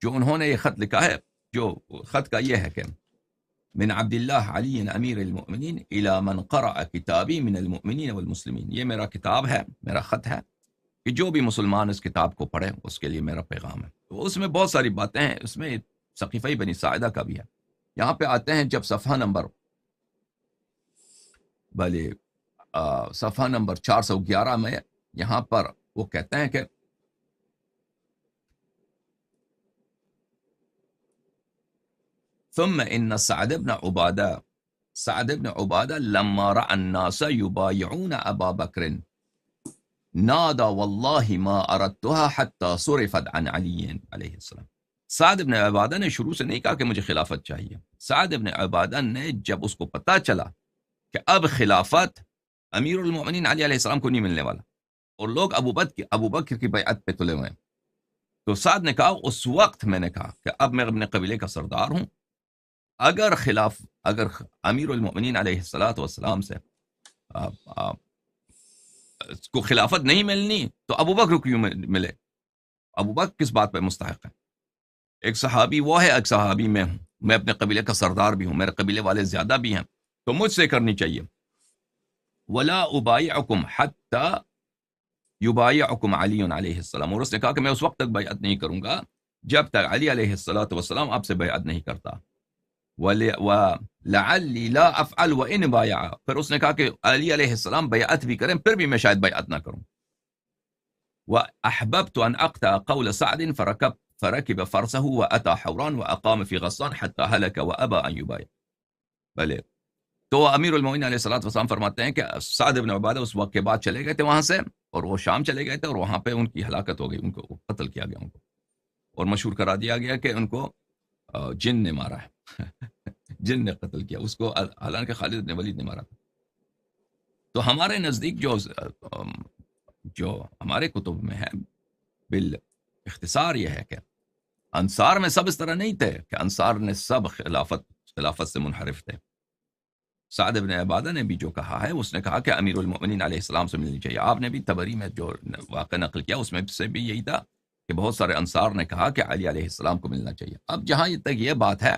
جو انہوں نے یہ خط لکھا ہے، جو خط کا یہ ہے کہ من عبد اللہ علی امیر المؤمنین الی من قرأ کتابی من المؤمنین والمسلمین، یہ میرا کتاب ہے، میرا خط ہے کہ جو بھی مسلمان اس کتاب کو پڑھے اس کے لیے میرا پیغام ہے۔ تو اس میں بہت ساری باتیں ہیں، اس میں سقیفہ بنی ساعدہ کا بھی ہے۔ یہاں پہ آتے ہیں جب صفحہ نمبر صفحہ نمبر 411 میں، یہاں پر وہ کہتے ہیں کہ ثم ان سعد بن عبادہ لما رأى الناس يبايعون ابا بکر نادى والله ما اردتها حتى صرفت عن علی علیہ السلام۔ سعد بن عبادہ نے شروع سے نہیں کہا کہ مجھے خلافت چاہیے، سعد بن عبادہ نے جب اس کو پتا چلا کہ اب خلافت امیر المؤمنین علی علیہ السلام کو نہیں ملنے والا اور لوگ ابو بکر کی بیعت پہ تلے ہوئے ہیں، تو سعد نے کہا، اس وقت میں نے کہا کہ اب میں اپنے قبیلے کا سردار ہوں، اگر امیر المؤمنین علیہ الصلوۃ والسلام سے کو خلافت نہیں ملنی تو ابو بکر کو کیوں ملے؟ ابو بکر کس بات پہ مستحق ہے؟ ایک صحابی وہ ہے، ایک صحابی میں ہوں، میں اپنے قبیلے کا سردار بھی ہوں، میرے قبیلے والے زیادہ بھی ہیں، تو مجھ سے کرنی چاہیے۔ ولا ابایعکم حتی یبایعکم علی علیہ السلام، اور اس نے کہا کہ میں اس وقت تک بیعت نہیں کروں گا جب تک علی علیہ الصلوۃ والسلام آپ سے بیعت نہیں کرتا۔ وَلَعَلِّ لَا أَفْعَلُ وَإِنْ بَايَعَ، پھر اس نے کہا کہ علی علیہ السلام بیعت بھی کریں پھر بھی میں شاید بیعت نہ کروں. وَأَحْبَبْتُ أَنْ أَقْطَعَ قَوْلَ سَعْدٍ فركب فرسه وأتى حوران وأقام في غسان حتى هلك وأبى أن يبايع. بلے تو امیر المومنین علیہ الصلوۃ والسلام فرماتے ہیں کہ سعد بن عبادہ اس وقت کے بعد چلے گئے تھے وہاں سے، اور وہ شام چلے گئے تھے، اور وہاں پہ ان کی ہلاکت ہو گئی، ان کو قتل کیا گیا، ان کو اور مشہور کرا دیا گیا کہ ان کو جن نے مارا ہے جن نے قتل کیا اس کو، حالانکہ خالد بن ولید نے مارا تھا. تو ہمارے نزدیک جو ہمارے کتب میں ہے بالاختصار یہ ہے کہ انصار میں سب اس طرح نہیں تھے کہ انصار نے سب خلافت سے منحرف تھے. سعد بن عبادہ نے بھی جو کہا ہے، اس نے کہا کہ امیر المؤمنین علیہ السلام سے ملنی چاہیے. آپ نے بھی تبری میں جو واقعہ نقل کیا اس میں سے بھی یہی تھا کہ بہت سارے انصار نے کہا کہ علی علیہ السلام کو ملنا چاہیے. اب جہاں تک یہ بات ہے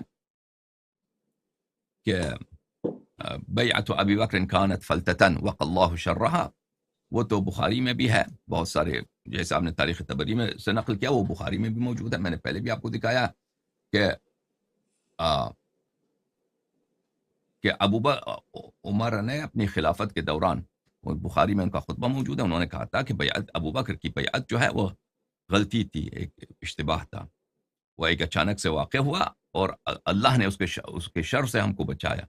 کہ بیعت ابی بکر کانت فلتتن وقى اللہ شرها، وہ تو بخاری میں بھی ہے، بہت سارے جیسے آپ نے تاریخ تبری میں سے نقل کیا وہ بخاری میں بھی موجود ہے. میں نے پہلے بھی آپ کو دکھایا کہ عمر نے اپنی خلافت کے دوران، بخاری میں ان کا خطبہ موجود ہے، انہوں نے کہا تھا کہ بیعت ابو بکر کی بیعت جو ہے وہ غلطی تھی، ایک اشتباہ تھا، وہ ایک اچانک سے واقع ہوا اور اللہ نے اس کے شر سے ہم کو بچایا.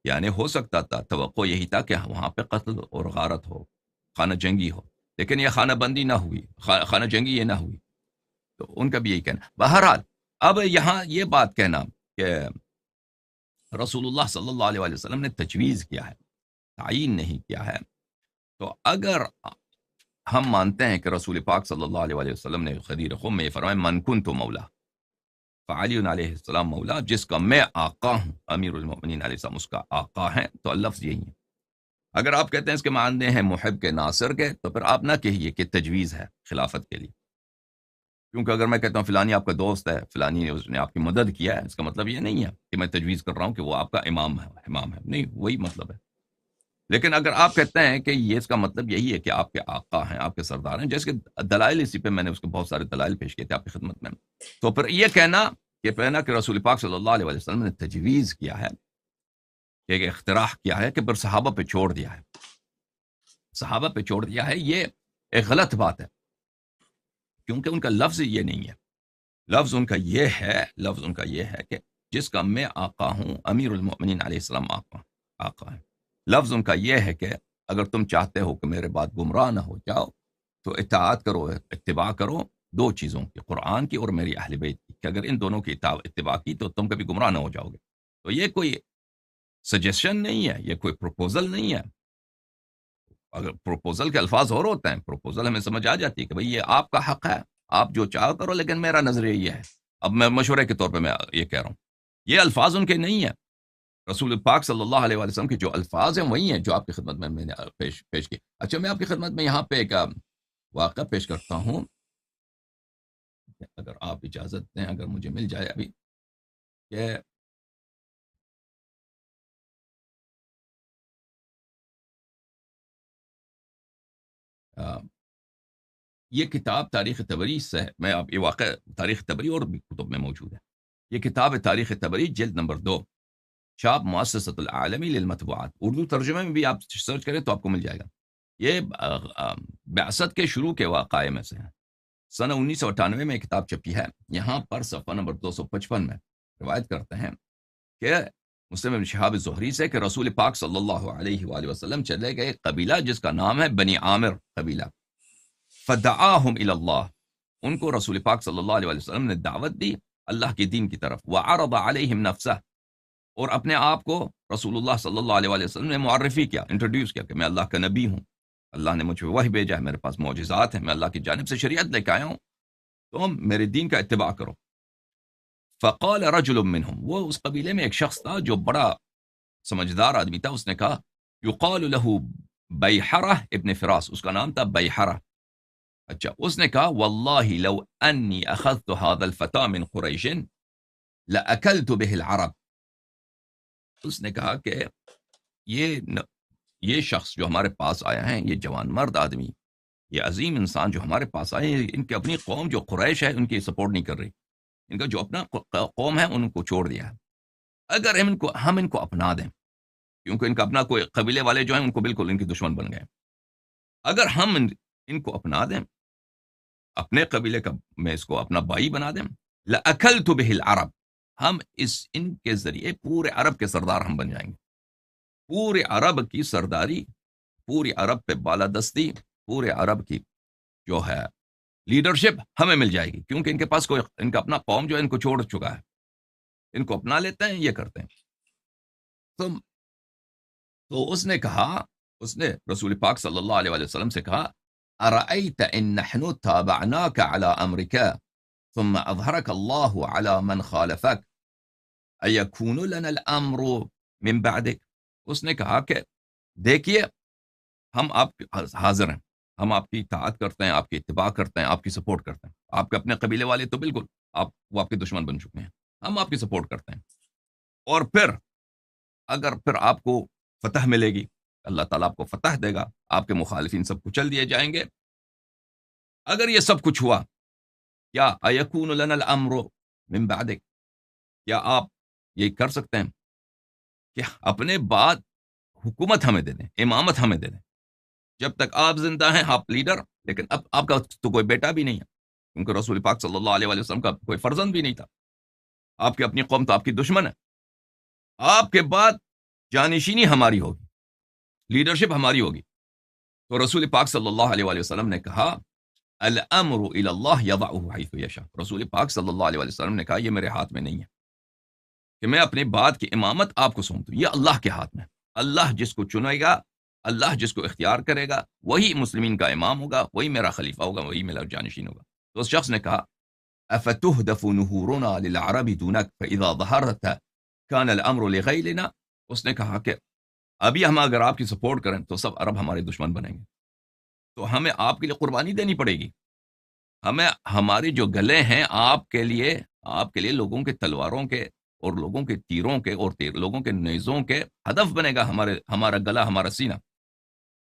یعنی ہو سکتا تھا، توقع یہی تھا کہ وہاں پہ قتل اور غارت ہو، خانہ جنگی ہو، لیکن یہ خانہ بندی نہ ہوئی، خانہ جنگی یہ نہ ہوئی. تو ان کا بھی یہی کہنا. بہرحال اب یہاں یہ بات کہنا کہ رسول اللہ صلی اللہ علیہ وسلم نے تجویز کیا ہے، تعین نہیں کیا ہے، تو اگر ہم مانتے ہیں کہ رسول پاک صلی اللہ علیہ وسلم نے غدیر خم میں یہ فرمایا من کنت مولا فعلی علیہ السلام مولا، جس کا میں آقا ہوں، امیر المؤمنین علیہ السلام اس کا آقا ہے، تو لفظ یہی ہے. اگر آپ کہتے ہیں اس کے معنی ہیں محب کے ناصر کے، تو پھر آپ نہ کہیے کہ تجویز ہے خلافت کے لیے، کیونکہ اگر میں کہتا ہوں فلانی آپ کا دوست ہے، فلانی اس نے آپ کی مدد کیا ہے، اس کا مطلب یہ نہیں ہے کہ میں تجویز کر رہا ہوں کہ وہ آپ کا امام ہے نہیں، وہی مطلب ہے. لیکن اگر آپ کہتے ہیں کہ یہ اس کا مطلب یہی ہے کہ آپ کے آقا ہیں، آپ کے سردار ہیں، جیسے کہ دلائل اسی پہ میں نے اس کے بہت سارے دلائل پیش کیے تھے آپ کی خدمت میں، تو پھر یہ کہنا کہ رسول پاک صلی اللہ علیہ وسلم نے تجویز کیا ہے، ایک اختراع کیا ہے کہ پھر صحابہ پہ چھوڑ دیا ہے، یہ ایک غلط بات ہے، کیونکہ ان کا لفظ یہ نہیں ہے. لفظ ان کا یہ ہے کہ جس کا میں آقا ہوں، امیر المؤمنین علیہ السلام آقا ہے. لفظ ان کا یہ ہے کہ اگر تم چاہتے ہو کہ میرے بعد گمراہ نہ ہو جاؤ تو اطاعت کرو، اتباع کرو دو چیزوں کی، قرآن کی اور میری اہل بیت کی، کہ اگر ان دونوں کی اتباع کی تو تم کبھی گمراہ نہ ہو جاؤ گے. تو یہ کوئی سجیشن نہیں ہے، یہ کوئی پروپوزل نہیں ہے. اگر پروپوزل کے الفاظ اور ہوتے ہیں، پروپوزل ہمیں سمجھ آ جاتی ہے کہ بھئی یہ آپ کا حق ہے، آپ جو چاہو کرو، لیکن میرا نظریہ یہ ہے. اب میں مشورے کے طور پہ میں یہ کہہ رہا ہوں، یہ الفاظ ان کے نہیں ہیں. رسول پاک صلی اللہ علیہ وسلم کے جو الفاظ ہیں وہی ہیں جو آپ کی خدمت میں نے پیش کی. اچھا، میں آپ کی خدمت میں یہاں پہ ایک واقعہ پیش کرتا ہوں، اگر آپ اجازت دیں، اگر مجھے مل جائے ابھی، کہ یہ کتاب تاریخ تبری سے ہے. میں آپ یہ واقعہ تاریخ تبری اور بھی کتب میں موجود ہے. یہ کتاب ہے تاریخ تبری، جلد نمبر 2، چھاپ مؤسسۃ العالمی للمطبوعات. اردو ترجمے میں بھی آپ سرچ کریں تو آپ کو مل جائے گا. یہ بعثت کے شروع کے واقعے میں سے ہے. سن 1998 میں ایک کتاب چھپی ہے. یہاں پر صفحہ نمبر 255 میں روایت کرتے ہیں کہ مسلم بن شہاب زہری سے کہ رسول پاک صلی اللہ علیہ وآلہ وسلم چلے گئے قبیلہ جس کا نام ہے بنی عامر قبیلہ. فدعاہم الی اللہ، ان کو رسول پاک صلی اللہ علیہ وسلم نے دعوت دی اللہ کے دین کی طرف. وعرض علیہم نفسہ، اور اپنے آپ کو رسول اللہ صلی اللہ علیہ وسلم نے معرفی کیا، انٹروڈیوس کیا کہ میں اللہ کا نبی ہوں، اللہ نے مجھے وحی بھیجا ہے، میرے پاس معجزات ہیں، میں اللہ کی جانب سے شریعت لے کے آیا ہوں، تو میرے دین کا اتباع کرو. فقال رجل منہم، وہ اس قبیلے میں ایک شخص تھا جو بڑا سمجھدار آدمی تھا. اس نے کہا یقال له بیحرہ ابن فراس، اس کا نام تھا بیحرہ. اچھا، اس نے کہا واللہ لو انی اخذت هذا الفتى من قریش لاکلت به العرب. اس نے کہا کہ یہ شخص جو ہمارے پاس آیا ہے، یہ جوان مرد آدمی، یہ عظیم انسان جو ہمارے پاس آئے ہیں، ان کی اپنی قوم جو قریش ہے ان کی سپورٹ نہیں کر رہی، ان کا جو اپنا قوم ہے ان کو چھوڑ دیا ہے. اگر ہم ان کو اپنا دیں، کیونکہ ان کا اپنا کوئی قبیلے والے جو ہیں ان کو بالکل ان کے دشمن بن گئے، اگر ہم ان کو اپنا دیں، اپنے قبیلے کا میں اس کو اپنا بھائی بنا دیں، لَأَكَلْتُ بِهِ الْعَرَبِ، ہم ان کے ذریعے پورے عرب کے سردار ہم بن جائیں گے، پورے عرب کی سرداری، پوری عرب پہ بالادستی، پورے عرب کی جو ہے لیڈرشپ ہمیں مل جائے گی، کیونکہ ان کے پاس کوئی ان کا اپنا قوم جو ہے ان کو چھوڑ چکا ہے، ان کو اپنا لیتے ہیں، یہ کرتے ہیں۔ تو تو اس نے رسول پاک صلی اللہ علیہ وآلہ وسلم سے کہا، ارأیت ان نحن تابعناک علی امرک ثم اظہرک اللہ علی من خالفک ایکون لنا الامر من بعدک، اس نے کہا کہ دیکھیے ہم آپ حاضر ہیں، ہم آپ کی اطاعت کرتے ہیں، آپ کی اتباع کرتے ہیں، آپ کی سپورٹ کرتے ہیں، آپ کے اپنے قبیلے والے تو بالکل وہ آپ کے دشمن بن چکے ہیں، ہم آپ کی سپورٹ کرتے ہیں، اور پھر آپ کو فتح ملے گی، اللہ تعالیٰ آپ کو فتح دے گا، آپ کے مخالفین سب کچل دیے جائیں گے، اگر یہ سب کچھ ہوا، کیا ایکون لنا الامر من بعدک، کیا آپ یہ کر سکتے ہیں کہ اپنے بعد حکومت ہمیں دے دیں، امامت ہمیں دے دیں، جب تک آپ زندہ ہیں آپ لیڈر، لیکن اب آپ کا تو کوئی بیٹا بھی نہیں ہے، کیونکہ رسول پاک صلی اللہ علیہ وآلہ وسلم کا کوئی فرزند بھی نہیں تھا، آپ کی اپنی قوم تو آپ کی دشمن ہے، آپ کے بعد جانشینی ہماری ہوگی، لیڈرشپ ہماری ہوگی۔ تو رسول پاک صلی اللہ علیہ وآلہ وسلم نے کہا، الامر الی اللہ یضعه حیث یشاء، رسول پاک صلی اللہ علیہ وآلہ وسلم نے کہا یہ میرے ہاتھ میں نہیں ہے کہ میں اپنے بعد کی امامت آپ کو سونپ دوں، یہ اللہ کے ہاتھ میں، اللہ جس کو چنے گا، اللہ جس کو اختیار کرے گا، وہی مسلمین کا امام ہوگا، وہی میرا خلیفہ ہوگا، وہی میرا جانشین ہوگا۔ تو اس شخص نے کہا، افتهدف نہورنا للعرب دونک فاذا ظہرت کان الامر لغیرنا، اس نے کہا کہ ابھی ہم اگر آپ کی سپورٹ کریں تو سب عرب ہمارے دشمن بنیں گے، تو ہمیں آپ کے لیے قربانی دینی پڑے گی، ہمیں ہمارے جو گلے ہیں آپ کے لیے لوگوں کے تلواروں کے اور لوگوں کے تیروں کے اور لوگوں کے نیزوں کے ہدف بنے گا ہمارا گلا، ہمارا سینہ،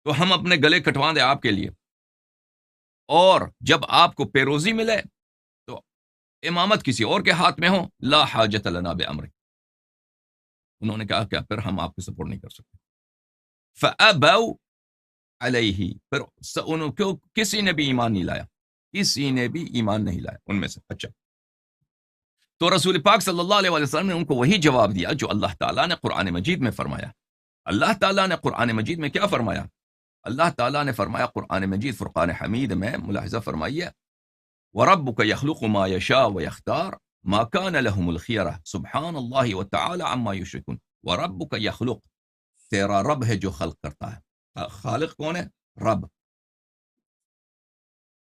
تو ہم اپنے گلے کٹوا دیں آپ کے لیے، اور جب آپ کو پیروزی ملے تو امامت کسی اور کے ہاتھ میں ہو، لا حاجت لنا بامر، انہوں نے کہا کہ پھر ہم آپ کی سپورٹ نہیں کر سکتے، فابوا علیہ، پھر کسی نے بھی ایمان نہیں لایا، کسی نے بھی ایمان نہیں لایا ان میں سے۔ اچھا، تو رسول پاک صلی اللہ علیہ وسلم نے ان کو وہی جواب دیا جو اللہ تعالیٰ نے قرآن مجید میں فرمایا۔ اللہ تعالیٰ نے قرآن مجید میں کیا فرمایا؟ اللہ تعالیٰ نے فرمایا قرآن مجید فرقان حمید میں، ملاحظہ فرمائیے، وَرَبُّكَ يَخْلُقُ مَا يَشَاءُ وَيَخْتَارُ مَا كَانَ لَهُمُ الْخِيَرَةُ سبحان اللہ وتعالی عما یشرکون۔ وَرَبُّكَ يَخْلُقُ، تیرا رب ہے جو خلق کرتا ہے، خالق کون ہے؟ رب۔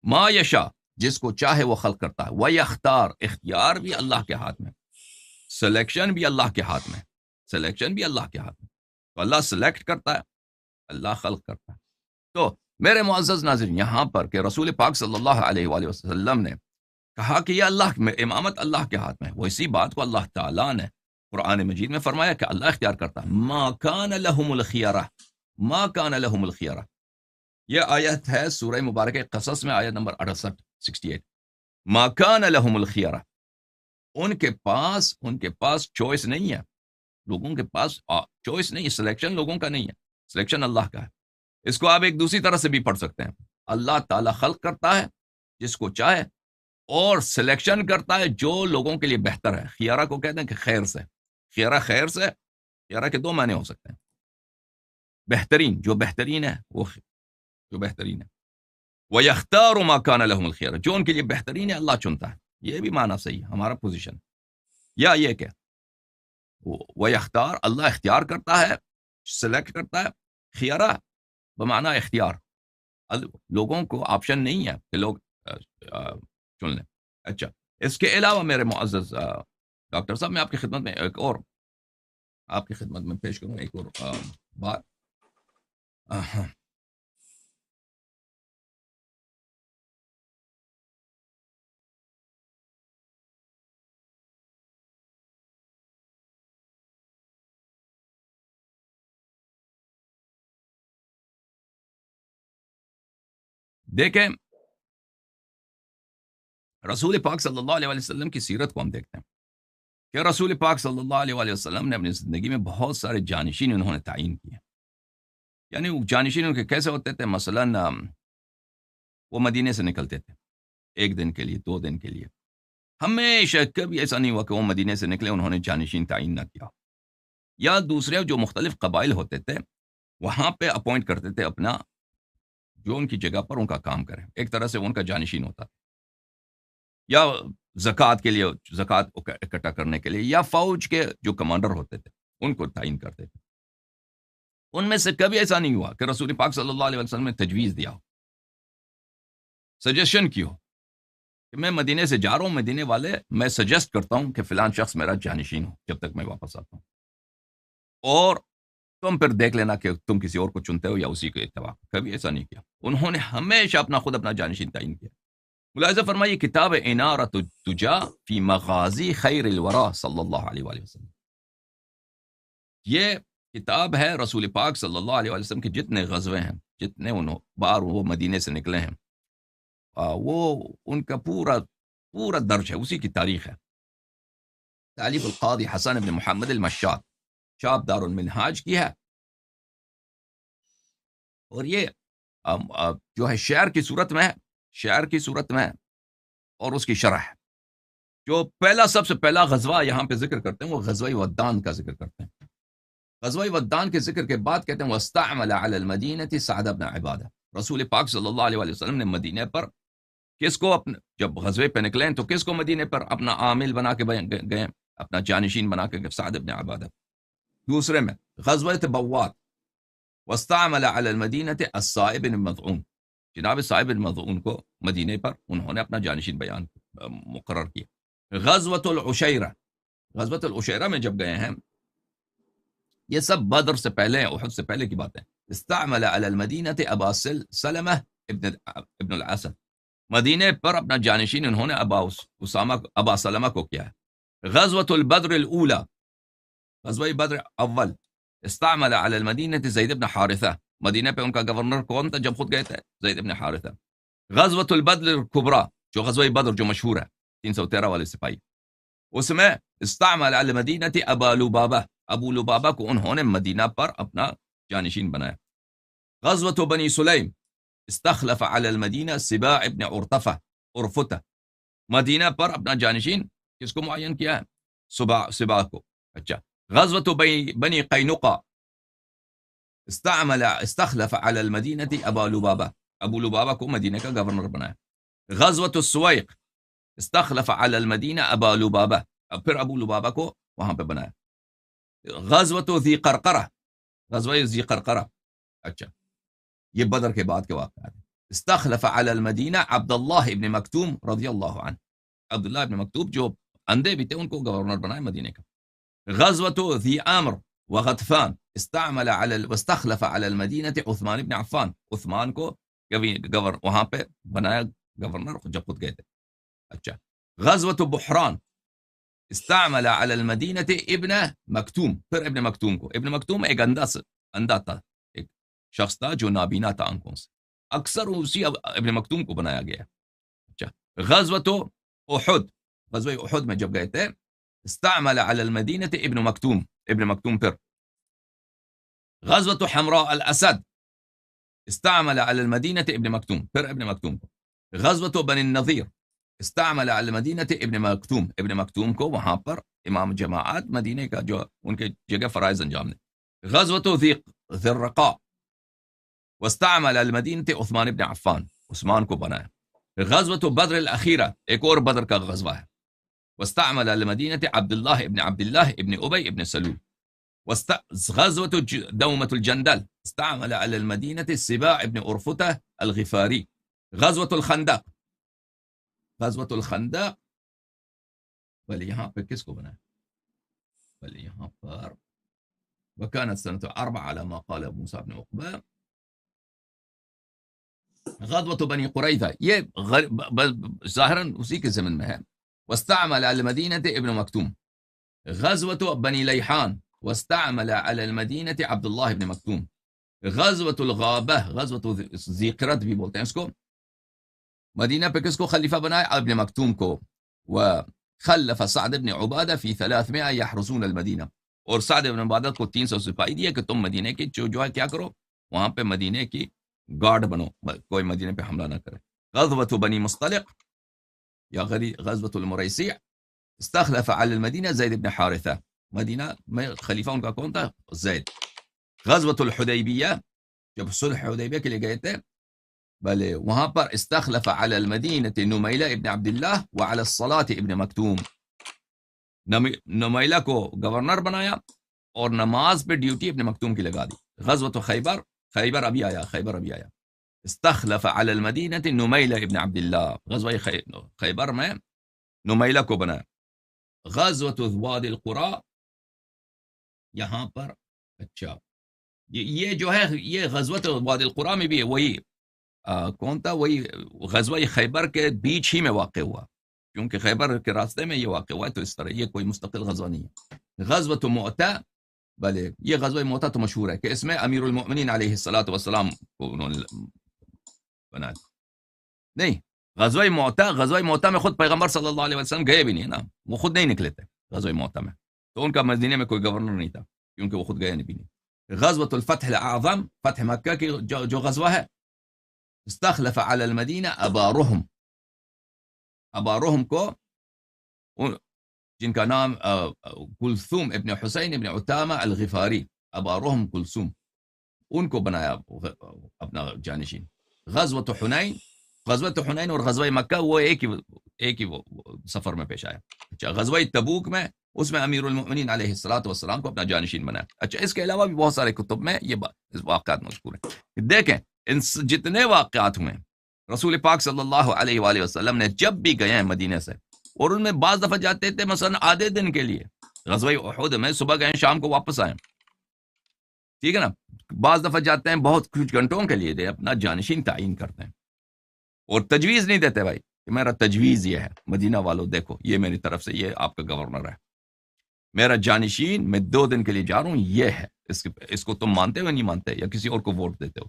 ما یشا، جس کو چاہے وہ خلق کرتا ہے، وَيَخْتَارُ، اختیار بھی اللہ کے ہاتھ میں، سلیکشن بھی اللہ کے ہاتھ میں، سلیکشن بھی اللہ کے ہاتھ میں، تو اللہ سلیکٹ کرتا ہے، اللہ خلق کرتا ہے۔ تو میرے معزز ناظرین، یہاں پر کہ رسول پاک صلی اللہ علیہ وآلہ وسلم نے کہا کہ یہ اللہ میں امامت اللہ کے ہاتھ میں ہے، وہ اسی بات کو اللہ تعالیٰ نے قرآن مجید میں فرمایا کہ اللہ اختیار کرتا ہے، ما کان لہم الخیرہ، ما کان لہم الخیرہ، یہ آیت ہے سورہ مبارکہ قصص میں، آیت نمبر 68 68، ما کان لہم الخیرہ، ان کے پاس چوائس نہیں ہے، لوگوں کے پاس چوائس نہیں، سلیکشن لوگوں کا نہیں ہے، سلیکشن اللہ کا ہے۔ اس کو آپ ایک دوسری طرح سے بھی پڑھ سکتے ہیں، اللہ تعالیٰ خلق کرتا ہے جس کو چاہے، اور سلیکشن کرتا ہے جو لوگوں کے لیے بہتر ہے۔ خیارہ کو کہتے ہیں کہ خیر سے، خیر سے، خیارہ کے دو معنی ہو سکتے ہیں، بہترین، جو بہترین ہے، وہ جو بہترین ہے، وَيَخْتَارُ مَا كَانَ لَهُمُ الْخِيَرَةُ، جو ان کے لیے بہترین ہے اللہ چنتا ہے، یہ بھی معنی صحیح ہے، ہمارا پوزیشن، یا یہ کہ وَيَخْتَار، اللہ اختیار کرتا ہے، سلیکٹ کرتا ہے، خیارہ بمعنی اختیار، لوگوں کو آپشن نہیں ہے کہ لوگ چن لیں۔ اچھا، اس کے علاوہ میرے معزز ڈاکٹر صاحب، میں آپ کی خدمت میں ایک اور آپ کی خدمت میں پیش کروں ایک اور بات۔ دیکھیں، رسول پاک صلی اللہ علیہ وسلم کی سیرت کو ہم دیکھتے ہیں، کہ رسول پاک صلی اللہ علیہ وآلہ وسلم نے اپنی زندگی میں بہت سارے جانشین انہوں نے تعین کیے. یعنی وہ جانشین ان کے کیسے ہوتے تھے؟ مثلاً وہ مدینے سے نکلتے تھے 1 دن کے لیے، 2 دن کے لیے. ہمیشہ کبھی ایسا نہیں ہوا کہ وہ مدینے سے نکلے انہوں نے جانشین تعین نہ کیا. یا دوسرے جو مختلف قبائل ہوتے تھے وہاں پہ اپوائنٹ کرتے تھے اپنا، جو ان کی جگہ پر ان کا کام کرے، ایک طرح سے ان کا جانشین ہوتا تھا. یا زکوٰۃ کے لیے، زکوٰۃ اکٹھا کرنے کے لیے، یا فوج کے جو کمانڈر ہوتے تھے ان کو تعین کرتے تھے. ان میں سے کبھی ایسا نہیں ہوا کہ رسول پاک صلی اللہ علیہ وسلم نے تجویز دیا ہو، سجیشن کی ہو کہ میں مدینے سے جا رہا ہوں، مدینے والے میں سجیسٹ کرتا ہوں کہ فلان شخص میرا جانشین ہو جب تک میں واپس آتا ہوں، اور تم پھر دیکھ لینا کہ تم کسی اور کو چنتے ہو یا اسی کے اتباع. کبھی ایسا نہیں کیا. انہوں نے ہمیشہ خود اپنا جانشین تعین کیا. ملاحظہ فرمائیے کتاب انارۃ الدجا فی مغازی خیر الورا صلی اللہ علیہ وآلہ وسلم، یہ کتاب ہے رسول پاک صلی اللہ علیہ وآلہ وسلم کے جتنے غزوے ہیں، جتنے بار وہ مدینے سے نکلے ہیں، وہ ان کا پورا درج ہے، اسی کی تاریخ ہے. تالیف القاضی حسن بن محمد المشات، چاپ دار المنہاج کی ہے. اور یہ جو ہے شعر کی صورت میں ہے، شعر کی صورت میں ہے، اور اس کی شرح ہے. جو سب سے پہلا غزوہ یہاں پہ ذکر کرتے ہیں وہ غزوہ ودان کا ذکر کرتے ہیں. غزوہ ودان کے ذکر کے بعد کہتے ہیں وَاسْتَعْمَلَ عَلَى الْمَدِينَةِ سَعْدَ بْنَ عِبَادَةَ. رسول پاک صلی اللہ علیہ وآلہ وسلم نے مدینے پر کس کو جب غزوے پہ نکلے تو کس کو مدینے پر اپنا عامل بنا کے گئے، اپنا جانشین بنا کے گئے؟ سعد بن عبادہ. دوسرے میں غزوہ تبوات، وَاسْتَعْمَلَ عَلَى الْمَدِينَةِ الصَّائِبِ بن مظعون، جناب صائب بن مظعون کو مدینے پر انہوں نے اپنا جانشین مقرر کیا. غزوۃ العشیرہ، غزوۃ العشیرہ میں جب گئے ہیں، یہ سب بدر سے پہلے، احد سے پہلے کی بات ہے. استعمل علی المدینہ ابا سلمہ ابن الاسد، مدینے پر اپنا جانشین انہوں نے ابا سلمہ کو کیا ہے. غزوۃ البدر الاولی، غزوہ بدر اول، استعمل علی المدینہ زید بن حارثہ، مدینے پہ ان کا گورنر کون تھا جب خود گئے تھے؟ زید بن حارثہ. غزوۃ البدر الکبریٰ، جو غزوہ بدر جو مشہور ہے 313 والے سپاہی، اس میں استعمل علی المدینہ ابا لبابہ، ابو لبابہ کو انہوں نے مدینہ پر اپنا جانشین بنایا. غزوۃ بنی سلیم، استخلف علی المدینہ سباع ابن عرفتہ، مدینہ پر اپنا جانشین کس کو معین کیا ہے؟ سباع کو. اچھا. غزوۃ بنی قینقاع، استخلف علی المدینہ ابا لبابہ، ابو لبابہ کو مدینہ کا گورنر بنایا. غزوۃ السویق، استخلف علی المدینہ ابا لبابہ، اب پھر ابو لبابہ کو وہاں پہ بنایا. غزوۃ ذی قرقرہ، غزوہ ذی قرقرہ، اچھا یہ بدر کے بعد کے واقعات ہیں. استخلف علی المدینہ عبداللہ ابن مکتوم رضی اللہ عنہ، عبداللہ ابن مکتوم جو اندھے بھی تھے ان کو گورنر بنایا مدینہ کا. غزوۃ ذی عامر وغطفان، استعمل علی واستخلف علی المدینہ عثمان ابن عفان، عثمان کو وہاں پہ بنایا گورنر جب خود گئے تھے. اچھا. غزوۃ بحران، استعمل علی المدینہ ابن مکتوم، پھر ابن مکتوم کو، ابن مکتوم ایک اندھا تھا، ایک شخص تھا جو نابینا تھا آنکھوں سے، اکثر اسی ابن مکتوم کو بنایا گیا. اچھا. غزوۃ احد، غزوہ احد میں جب گئے تھے استعمل علی المدینہ ابن مکتوم پھر. غزوۃ حمراء الاسد، استعمل علی المدینہ ابن مکتوم، پھر ابن مکتوم کو. غزوۃ بنی النضیر، استعمل علی المدینہ ابن مکتوم کو وہاں پر امام جماعت مدینے کا جو ان کے جگہ فرائض انجام دے. غزوۃ ذی الرقاء، واستعمل علی المدینہ عثمان ابن عفان، عثمان کو بنایا. غزوۃ بدر الاخیرہ، ایک اور بدر کا غزوہ ہے، واستعمل علی المدینہ عبداللہ ابن ابی ابن سلول. غزوۃ دومۃ الجندل، استعمل علی المدینہ سباع ابن عرفتہ الغفاری. غزوۃ الخندق، غزوۃ الخندق، بل یہاں پہ کس کو بنایا؟ بل یہاں پر وکانت سنۃ 4 علی ما قال موسیٰ بن عقبہ. غزوۃ بنی قریظہ، یہ ظاہراً اسی کے ضمن میں ہے. واستعمل علی المدینہ ابن مکتوم. غزوۃ بنی لیحان، واستعمل علی المدینہ عبداللہ ابن مکتوم. غزوۃ الغابہ، غزوۃ ذی قرد بھی بولتے ہیں اس کو، مدینہ پہ کس کو خلیفہ بنایا؟ ابن مکتوم کو. و خلف سعد بن عبادہ فی 300 یحرسون المدینہ، اور سعد بن عبادہ کو 300 سپاہی دیے کہ تم مدینے کی جو ہے کیا کرو، وہاں پہ مدینے کی گارڈ بنو، کوئی مدینے پہ حملہ نہ کرے۔ غزوۃ بنی مصطلق یا غزوۃ المریسیع، استخلف علی المدینہ زید بن حارثہ، مدینہ میں خلیفہ ان کا کون تھا؟ زید۔ غزوۃ الحدیبیہ، جب صلح حدیبیہ کے لیے گئے تھے، بلے وہاں پر استخلف علی المدینہ نمیلہ ابن عبداللہ وعلی الصلاة ابن مکتوم، نمیلہ کو گورنر بنایا اور نماز پہ ڈیوٹی ابن مکتوم کی لگا دی۔ غزوۃ خیبر، خیبر ابھی آیا، استخلف علی المدینہ نمیلہ ابن عبداللہ، غزوہ خیبر میں نمیلہ کو بنایا۔ غزوۃ ذواد القرى، یہاں پر اچھا یہ جو ہے یہ غزوۃ ذواد القرى میں بھی ہے، وہی کون تھا؟ وہی غزوہ خیبر کے بیچ ہی میں واقع ہوا، کیونکہ خیبر کے راستے میں یہ واقع ہوا ہے، تو اس طرح یہ کوئی مستقل غزوہ نہیں ہے۔ غزوۃ مؤتہ، بلے یہ غزوہ مؤتہ تو مشہور ہے کہ اس میں امیر المؤمنین علیہ الصلوۃ والسلام کو انہوں نے بنا نہیں، غزوہ مؤتہ میں خود پیغمبر صلی اللہ علیہ وسلم گئے بھی نہیں نا، وہ خود نہیں نکلے تھے غزوہ مؤتہ میں، تو ان کا مدینے میں کوئی گورنر نہیں تھا کیونکہ وہ خود گئے بھی نہیں۔ غزوۃ الفتح الاعظم، فتح مکہ کی جو غزوہ ہے، استخلف علی المدینہ ابا رحم کو، جن کا نام کلثوم ابن حسین ابن عتامہ الغفاری، ابا رحم کلثوم، ان کو بنایا اپنا جانشین۔ غزوۃ حنین اور غزوہ مکہ وہ ایک ہی سفر میں پیش آیا۔ اچھا، غزوہ تبوک میں اس میں امیر المؤمنین علیہ الصلوۃ والسلام کو اپنا جانشین بنایا۔ اچھا، اس کے علاوہ بھی بہت سارے کتب میں یہ واقعات مذکور ہیں۔ دیکھیں ان جتنے واقعات ہوئے، رسول پاک صلی اللہ علیہ وآلہ وسلم نے جب بھی گئے ہیں مدینے سے، اور ان میں بعض دفعہ جاتے تھے مثلا آدھے دن کے لیے، غزوہ احد میں صبح گئے شام کو واپس آئے، ٹھیک ہے نا، بعض دفعہ جاتے ہیں بہت کچھ گھنٹوں کے لیے، اپنا جانشین تعین کرتے ہیں، اور تجویز نہیں دیتے بھائی کہ میرا تجویز یہ ہے، مدینہ والوں دیکھو یہ میری طرف سے یہ آپ کا گورنر ہے، میرا جانشین میں 2 دن کے لیے جا رہا ہوں یہ ہے، اس کو تم مانتے ہو یا نہیں مانتے، یا کسی اور کو ووٹ دیتے ہو؟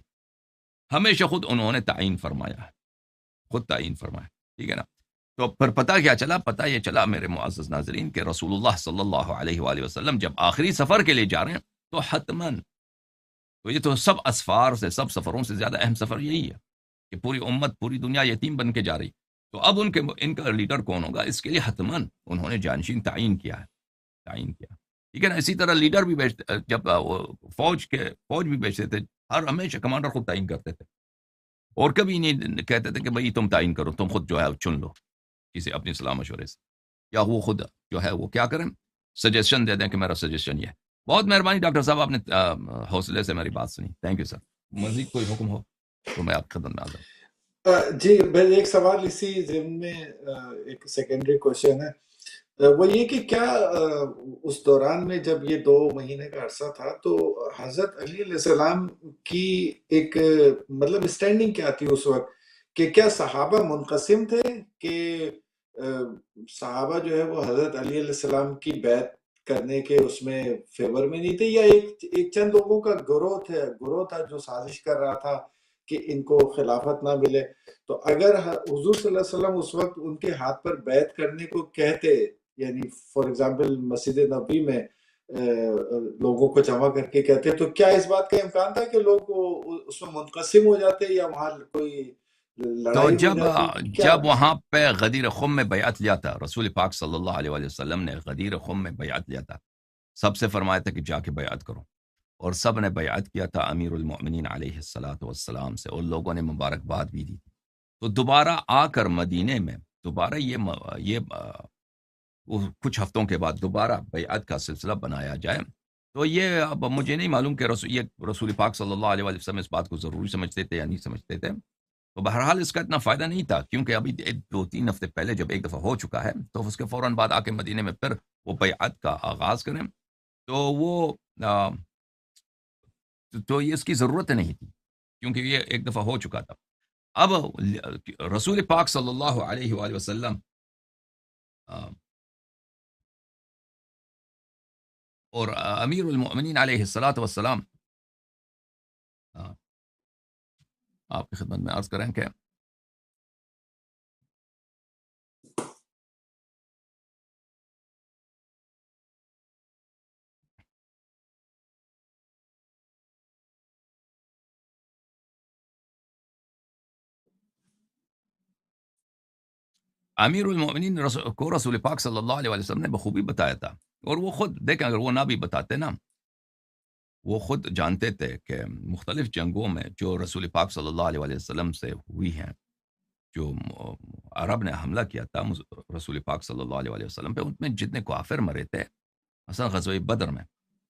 ہمیشہ خود انہوں نے تعین فرمایا ہے، خود تعین فرمایا، ٹھیک ہے نا۔ تو پھر پتہ کیا چلا؟ پتہ یہ چلا میرے معزز ناظرین کہ رسول اللہ صلی اللہ علیہ وآلہ وسلم جب آخری سفر کے لیے جا رہے ہیں تو حتماً، تو یہ تو سب اسفار سے، سب سفروں سے زیادہ اہم سفر یہی ہے کہ پوری امت، پوری دنیا یتیم بن کے جا رہی، تو اب ان کا لیڈر کون ہوگا، اس کے لیے حتماً انہوں نے جانشین تعین کیا، ٹھیک ہے نا۔ اسی طرح لیڈر بھی بیچتے، جب فوج بھی بیچتے تھے، ہمیشہ کمانڈر خود تعین کرتے تھے، اور کبھی نہیں کہتے تھے کہ بھائی تم تعین کرو، تم خود جو ہے چن لو کسی اپنی صلاح مشورے سے، یا وہ خود جو ہے وہ کیا کریں، سجیشن دے دیں کہ میرا سجیشن یہ ہے۔ بہت مہربانی ڈاکٹر صاحب، آپ نے حوصلے سے میری بات سنی، تھینک یو سر۔ مزید کوئی حکم ہو تو میں آپ کی خدمت میں حاضر ہوں۔ جی، ایک سوال اسی ضمن میں، ایک سیکنڈری کوشچن ہے، وہ یہ کہ کیا اس دوران میں جب یہ 2 مہینے کا عرصہ تھا تو حضرت علی علیہ السلام کی ایک مطلب اسٹینڈنگ کیا تھی اس وقت، کہ کیا صحابہ منقسم تھے کہ صحابہ جو ہے وہ حضرت علی علیہ السلام کی بیعت کرنے کے اس میں فیور میں نہیں تھے، یا ایک چند لوگوں کا گروہ تھا جو سازش کر رہا تھا کہ ان کو خلافت نہ ملے؟ تو اگر حضور صلی اللہ علیہ وسلم اس وقت ان کے ہاتھ پر بیعت کرنے کو کہتے، یعنی فار ایگزامپل مسجد نبوی میں لوگوں کو جمع کر کے کہتے، تو کیا اس بات کا امکان تھا کہ لوگ اس میں منقسم ہو جاتے، یا وہاں کوئی تو لڑائی ہو جاتی؟ کیا جب وہاں پہ غدیر خم میں بیعت لیا تھا، رسول پاک صلی اللہ علیہ وآلہ وسلم نے غدیر خم میں بیعت لیا تھا، سب سے فرمایا تھا کہ جا کے بیعت کرو، اور سب نے بیعت کیا تھا امیر المؤمنین علیہ الصلوۃ والسلام سے، اور لوگوں نے مبارکباد بھی دی تھی۔ تو دوبارہ آ کر مدینے میں دوبارہ یہ کچھ ہفتوں کے بعد دوبارہ بیعت کا سلسلہ بنایا جائے، تو یہ اب مجھے نہیں معلوم کہ رسول پاک صلی اللہ علیہ وسلم اس بات کو ضروری سمجھتے تھے یا نہیں سمجھتے تھے، تو بہرحال اس کا اتنا فائدہ نہیں تھا، کیونکہ ابھی 2-3 ہفتے پہلے جب ایک دفعہ ہو چکا ہے تو اس کے فوراً بعد آ کے مدینے میں پھر وہ بیعت کا آغاز کریں، تو وہ تو یہ اس کی ضرورت نہیں تھی، کیونکہ یہ ایک دفعہ ہو چکا تھا۔ اب رسول پاک صلی اللہ علیہ وآلہ وسلم اور امیر المؤمنین علیہ الصلوۃ والسلام آپ کی خدمت میں عرض کریں کہ امیر المومنین کو رسول پاک صلی اللہ علیہ وسلم نے بخوبی بتایا تھا، اور وہ خود دیکھیں، اگر وہ نہ بھی بتاتے نا، وہ خود جانتے تھے کہ مختلف جنگوں میں جو رسول پاک صلی اللہ علیہ وسلم سے ہوئی ہیں، جو عرب نے حملہ کیا تھا رسول پاک صلی اللہ علیہ وسلم پہ، ان میں جتنے کافر مرے تھے، اصلا غزوہ بدر میں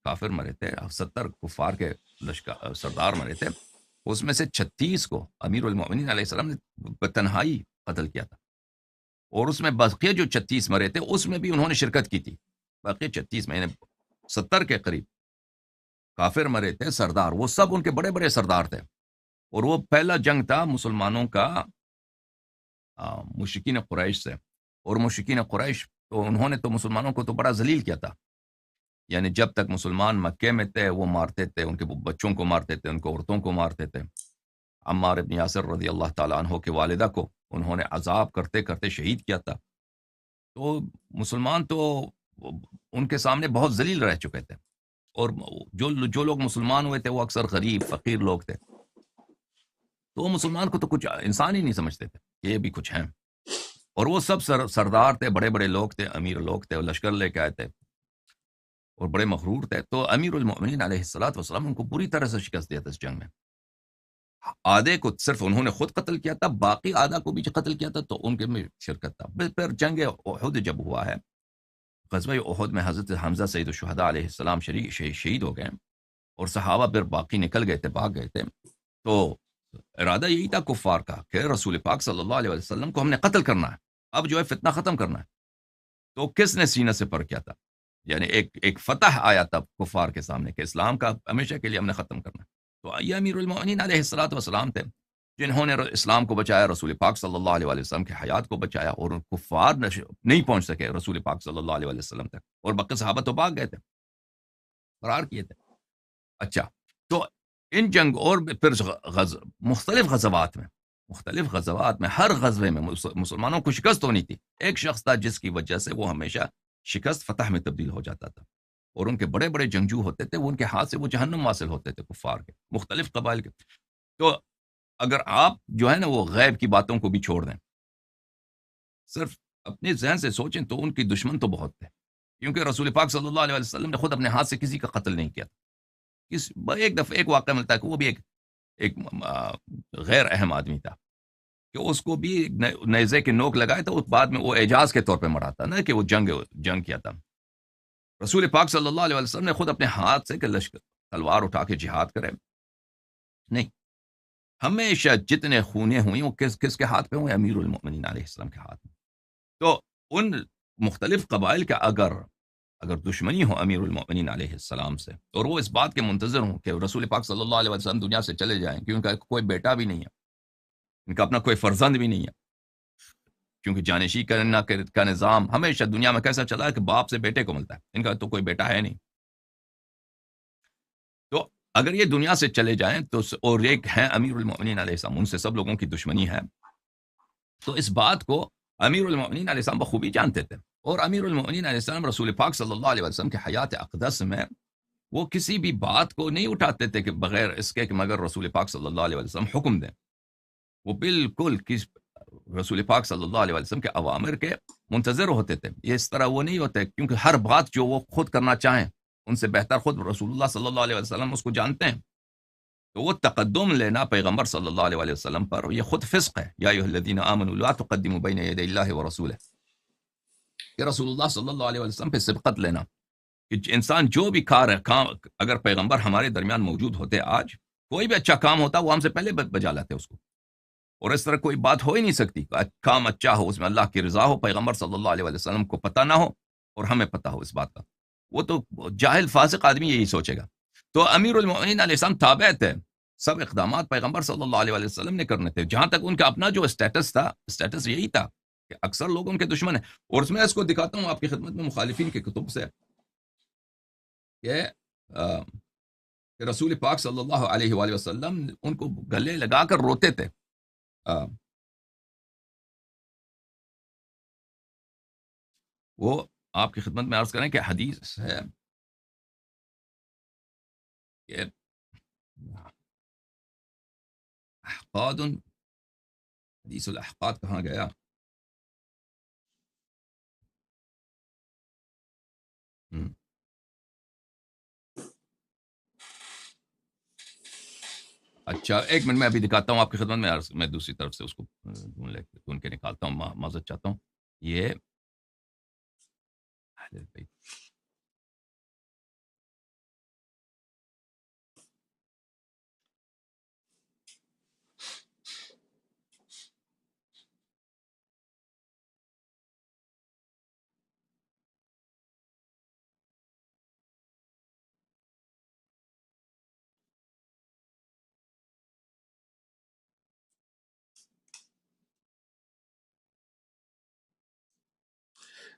کافر مرے تھے، 70 کفار کے لشکر سردار مرے تھے، اس میں سے 36 کو امیر المومنین علیہ السلام نے بتنہائی قتل کیا تھا، اور اس میں بقیہ جو 36 مرے تھے اس میں بھی انہوں نے شرکت کی تھی، باقی 36 میں 70 کے قریب کافر مرے تھے سردار، وہ سب ان کے بڑے بڑے سردار تھے، اور وہ پہلا جنگ تھا مسلمانوں کا مشرکین قریش سے، اور مشرکین قریش تو انہوں نے تو مسلمانوں کو تو بڑا ذلیل کیا تھا، یعنی جب تک مسلمان مکے میں تھے وہ مارتے تھے، ان کے بچوں کو مارتے تھے، ان کو عورتوں کو مارتے تھے، عمار ابن یاسر رضی اللہ تعالیٰ عنہ کے والدہ کو انہوں نے عذاب کرتے کرتے شہید کیا تھا، تو مسلمان تو ان کے سامنے بہت ذلیل رہ چکے تھے، اور جو لوگ مسلمان ہوئے تھے وہ اکثر غریب فقیر لوگ تھے، تو وہ مسلمان کو تو کچھ انسان ہی نہیں سمجھتے تھے کہ یہ بھی کچھ ہیں، اور وہ سب سردار تھے، بڑے بڑے لوگ تھے، امیر لوگ تھے، لشکر لے کے آئے تھے اور بڑے مغرور تھے، تو امیر المؤمنین علیہ الصلوۃ والسلام ان کو پوری طرح سے شکست دیا تھا اس جنگ میں، آدھے کو صرف انہوں نے خود قتل کیا تھا، باقی آدھا کو بھی قتل کیا تھا، تو ان کے میں شرکت تھا۔ پھر جنگ احد جب ہوا ہے، غزوہ احد میں حضرت حمزہ سید الشہداء علیہ السلام شہید ہو گئے، اور صحابہ پھر باقی نکل گئے تھے، بھاگ گئے تھے، تو ارادہ یہی تھا کفار کا کہ رسول پاک صلی اللہ علیہ وسلم کو ہم نے قتل کرنا ہے، اب جو ہے فتنہ ختم کرنا ہے، تو کس نے سینہ سے پر کیا تھا، یعنی ایک فتح آیا تھا کفار کے سامنے کہ اسلام کا ہمیشہ کے لیے ہم نے ختم کرنا ہے، تو یہ امیر المؤمنین علیہ الصلوۃ والسلام تھے جنہوں نے اسلام کو بچایا، رسول پاک صلی اللہ علیہ وسلم کی حیات کو بچایا، اور کفار نہیں پہنچ سکے رسول پاک صلی اللہ علیہ وسلم تک، اور باقی صحابہ تو بھاگ گئے تھے، فرار کیے تھے۔ اچھا، تو ان جنگ اور پھر مختلف غزوات میں ہر غزوے میں مسلمانوں کو شکست ہونی تھی، ایک شخص تھا جس کی وجہ سے وہ ہمیشہ شکست فتح میں تبدیل ہو جاتا تھا، اور ان کے بڑے بڑے جنگجو ہوتے تھے، وہ ان کے ہاتھ سے وہ جہنم حاصل ہوتے تھے کفار کے مختلف قبائل کے۔ تو اگر آپ جو ہے نا وہ غیب کی باتوں کو بھی چھوڑ دیں، صرف اپنے ذہن سے سوچیں، تو ان کی دشمن تو بہت تھے، کیونکہ رسول پاک صلی اللہ علیہ وسلم نے خود اپنے ہاتھ سے کسی کا قتل نہیں کیا تھا، ایک دفعہ ایک واقعہ ملتا ہے کہ وہ بھی ایک غیر اہم آدمی تھا، کہ اس کو بھی نیزے کے نوک لگائے تو بعد میں وہ اعجاز کے طور پہ مرا تھا، نہ کہ وہ جنگ کیا تھا۔ رسول پاک صلی اللہ علیہ وسلم نے خود اپنے ہاتھ سے کہ لشکر تلوار اٹھا کے جہاد کرے، نہیں، ہمیشہ جتنے خونے ہوئی وہ کس کے ہاتھ پہ ہوئے؟ امیر المؤمنین علیہ السلام کے ہاتھ میں۔ تو ان مختلف قبائل کا اگر دشمنی ہو امیر المؤمنین علیہ السلام سے، اور وہ اس بات کے منتظر ہوں کہ رسول پاک صلی اللہ علیہ وسلم دنیا سے چلے جائیں، کیونکہ ان کا کوئی بیٹا بھی نہیں ہے، ان کا اپنا کوئی فرزند بھی نہیں ہے، کیونکہ جانشی کا نظام ہمیشہ دنیا میں کیسا چلا ہے کہ باپ سے بیٹے کو ملتا ہے، ان کا تو کوئی بیٹا ہے نہیں، تو اگر یہ دنیا سے چلے جائیں تو، اور ایک ہیں امیر المؤمنین علیہ السلام، ان سے سب لوگوں کی دشمنی ہے، تو اس بات کو امیر المؤمنین علیہ السلام بخوبی جانتے تھے، اور امیر المؤمنین علیہ السلام رسول پاک صلی اللہ علیہ وسلم کے حیات اقدس میں وہ کسی بھی بات کو نہیں اٹھاتے تھے کہ بغیر اس کے کہ مگر رسول پاک صلی اللہ علیہ وسلم حکم دیں، وہ بالکل رسول پاک صلی اللہ علیہ وسلم کے اوامر کے منتظر ہوتے تھے، یہ اس طرح وہ نہیں ہوتے، کیونکہ ہر بات جو وہ خود کرنا چاہیں ان سے بہتر خود رسول اللہ صلی اللہ علیہ وسلم اس کو جانتے ہیں، تو وہ تقدم لینا پیغمبر صلی اللہ علیہ وسلم پر یہ خود فسق ہے، یا ایھا الذین آمنوا لا تقدموا بین یدی اللہ ورسولہ، کہ رسول اللہ صلی اللہ علیہ وسلم پہ سبقت لینا، کہ انسان جو بھی کام اگر پیغمبر ہمارے درمیان موجود ہوتے، آج کوئی بھی اچھا کام ہوتا وہ ہم سے پہلے بجا لاتے اس کو، اور اس طرح کوئی بات ہو ہی نہیں سکتی، کام اچھا ہو، اس میں اللہ کی رضا ہو، پیغمبر صلی اللہ علیہ وسلم کو پتہ نہ ہو اور ہمیں پتہ ہو اس بات کا، وہ تو جاہل فاسق آدمی یہی سوچے گا۔ تو امیر المؤمنین علیہ السلام تابع تھے، سب اقدامات پیغمبر صلی اللہ علیہ وسلم نے کرنے تھے، جہاں تک ان کا اپنا جو اسٹیٹس یہی تھا کہ اکثر لوگ ان کے دشمن ہیں، اور اس میں اس کو دکھاتا ہوں آپ کی خدمت میں مخالفین کے کتب سے، کہ رسول پاک صلی اللہ علیہ وآلہ وسلم ان کو گلے لگا کر روتے تھے، وہ آپ کی خدمت میں عرض کریں کہ حدیث ہے کہ احقاد، حدیث الاحقاد کہاں گیا؟ اچھا ایک منٹ میں ابھی دکھاتا ہوں آپ کی خدمت میں، میں دوسری طرف سے اس کو ڈھونڈ کے نکالتا ہوں، معذرت چاہتا ہوں. یہ اہل البیت.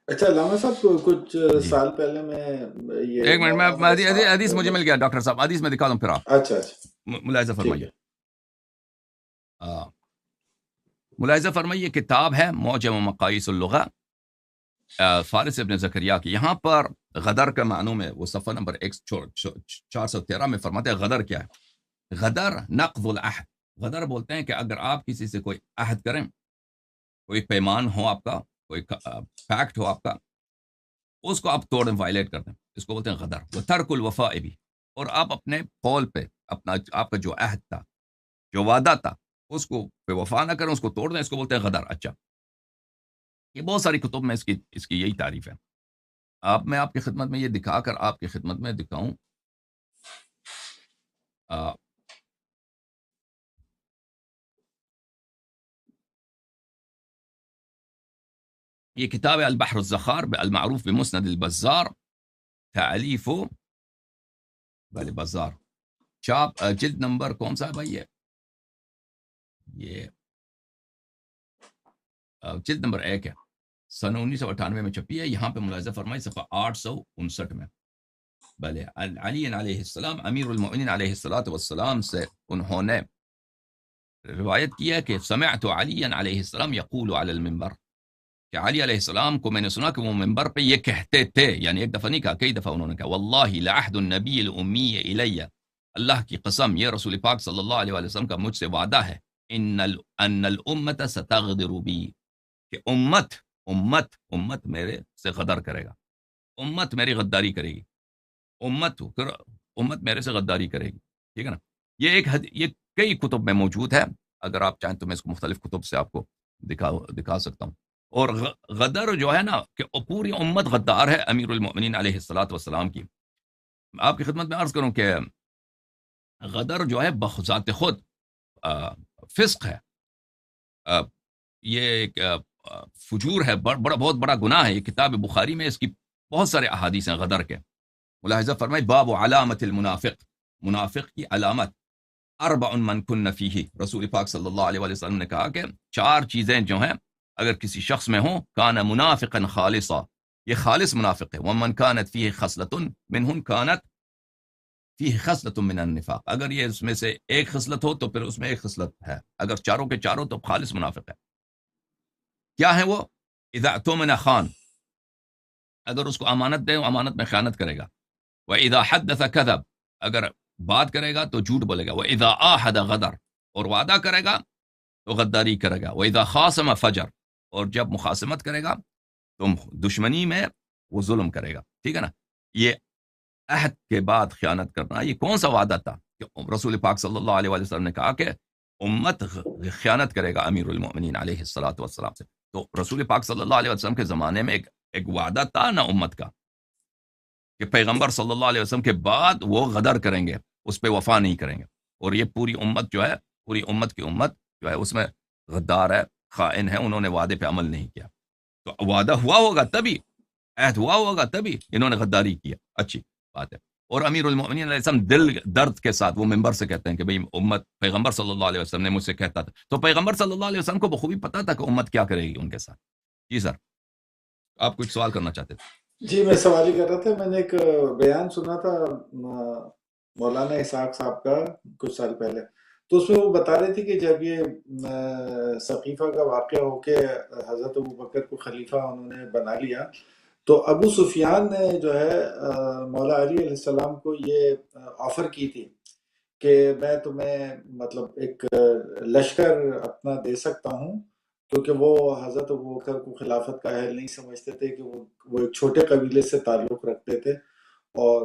اچھا علامہ صاحب، کچھ جی سال پہلے میں یہ ایک منٹ مولانا میں اسحاق، حدیث مجھے مل گیا ڈاکٹر صاحب، حدیث میں دکھا دوں پھر آپ اچھا اچھا ملاحظہ ٹھیک فرمائیے. ہے. ملاحظہ فرمائیے، کتاب ہے معجم مقاییس اللغہ فارس ابن زکریا کی. یہاں پر غدر کا معنوں میں وہ صفحہ نمبر 413 میں فرماتے ہیں غدر کیا ہے. غدر نقض العہد. غدر بولتے ہیں کہ اگر آپ کسی سے کوئی عہد کریں، کوئی پیمان ہو آپ کا، کوئی پیکٹ ہو آپ کا، اس کو آپ توڑیں، وائلیٹ کر دیں، اس کو بولتے ہیں غدر. وہ ترک الوفاء بھی، اور آپ اپنے قول پہ، آپ کا جو عہد تھا، جو وعدہ تھا، اس کو پہ وفا نہ کریں، اس کو توڑ دیں، اس کو بولتے ہیں غدر. اچھا یہ بہت ساری کتب میں اس کی یہی تعریف ہے. میں آپ کی خدمت میں یہ دکھا کر آپ کی خدمت میں دکھاؤں. یہ کتاب ہے البحر الزخار المعروف بمسند البزار، تعلیف بزار، چاپ جلد نمبر کون سا ہے بھائی؟ یہ جلد نمبر 1 ہے، سن 1998 میں چھپی ہے. یہاں پہ ملاحظہ فرمائی صفحہ 859 میں. بھلے علی علیہ السلام، امیر المؤمنین علیہ الصلوۃ والسلام سے انہوں نے روایت کیا کہ سمعت علی علیہ السلام یقول علی المنبر، کہ علی علیہ السلام کو میں نے سنا کہ وہ منبر پہ یہ کہتے تھے، یعنی ایک دفعہ نہیں کہا، کئی دفعہ انہوں نے کہا، واللہ لعہد النبی الامی الی، اللہ کی قسم یہ رسول پاک صلی اللہ علیہ وسلم کا مجھ سے وعدہ ہے، ان الامت ستغدر بی، کہ امت میرے سے غدر کرے گا، امت میری غداری کرے گی، امت میرے سے غداری کرے گی. ٹھیک ہے نا. یہ کئی کتب میں موجود ہے، اگر آپ چاہیں تو میں اس کو مختلف کتب سے آپ کو دکھا سکتا ہوں. اور غدر جو ہے نا، کہ پوری امت غدار ہے امیر المؤمنین علیہ الصلوۃ والسلام کی. آپ کی خدمت میں عرض کروں کہ غدر جو ہے بذات خود فسق ہے، یہ ایک فجور ہے، بہت بڑا گناہ ہے. یہ کتاب بخاری میں اس کی بہت سارے احادیث ہیں غدر کے. ملاحظہ فرمائے، باب علامت المنافق، منافق کی علامت. 4 من کن فیہ، رسول پاک صلی اللہ علیہ وسلم نے کہا کہ 4 چیزیں جو ہیں اگر کسی شخص میں ہوں، کان منافقا خالصا، یہ خالص منافق ہے. ومن کانت فیہ خصلۃ منہن کانت فیہ خصلۃ من النفاق، اگر یہ اس میں سے ایک خصلت ہو تو پھر اس میں ایک خصلت ہے، اگر چاروں کے چاروں تو خالص منافق ہے. کیا ہے وہ؟ اذا اؤتمن خان، اگر اس کو امانت دے، امانت میں خیانت کرے گا. وَإِذَا حَدَّثَ كَذَب، اگر بات کرے گا تو جھوٹ بولے گا. وَإِذَا عَاهَدَ غَدَر، اور وعدہ کرے گا تو غداری کرے گا. وَإِذَا خَاصَمَ فَجَر، اور جب مخاصمت کرے گا تو دشمنی میں وہ ظلم کرے گا. ٹھیک ہے نا. یہ عہد کے بعد خیانت کرنا، یہ کون سا وعدہ تھا کہ رسول پاک صلی اللہ علیہ وسلم نے کہا کہ امت خیانت کرے گا امیر المؤمنین علیہ الصلوۃ والسلام سے. تو رسول پاک صلی اللہ علیہ وسلم کے زمانے میں ایک وعدہ تھا نا امت کا، کہ پیغمبر صلی اللہ علیہ وسلم کے بعد وہ غدر کریں گے، اس پہ وفا نہیں کریں گے. اور یہ پوری امت جو ہے، پوری امت کی امت جو ہے اس میں غدار ہے، خائن ہے، انہوں نے وعدے پہ عمل نہیں کیا. تو وعدہ ہوا ہوگا تبھی، عہد ہوا ہوگا تبھی انہوں نے غداری کیا. اچھی بات ہے. اور امیر المؤمنین علیہ السلام دل درد کے ساتھ وہ منبر سے کہتے ہیں کہ بھئی امت، پیغمبر صلی اللہ علیہ وسلم نے مجھ سے کہتا تھا. تو پیغمبر صلی اللہ علیہ وسلم کو بخوبی پتا تھا کہ امت کیا کرے گی ان کے ساتھ. جی سر، آپ کچھ سوال کرنا چاہتے تھے؟ جی میں سوال ہی کر رہا تھا، میں نے ایک بیان سنا تھا مولانا اسحاق صاحب کا کچھ سال پہلے، تو اس میں وہ بتا رہے تھے کہ جب یہ سقیفہ کا واقعہ ہو کے حضرت ابوبکر کو خلیفہ انہوں نے بنا لیا، تو ابو سفیان نے جو ہے مولا علی علیہ السلام کو یہ آفر کی تھی کہ میں تمہیں مطلب ایک لشکر اپنا دے سکتا ہوں کیونکہ وہ حضرت ابوبکر کو خلافت کا اہل نہیں سمجھتے تھے، کہ وہ ایک چھوٹے قبیلے سے تعلق رکھتے تھے، اور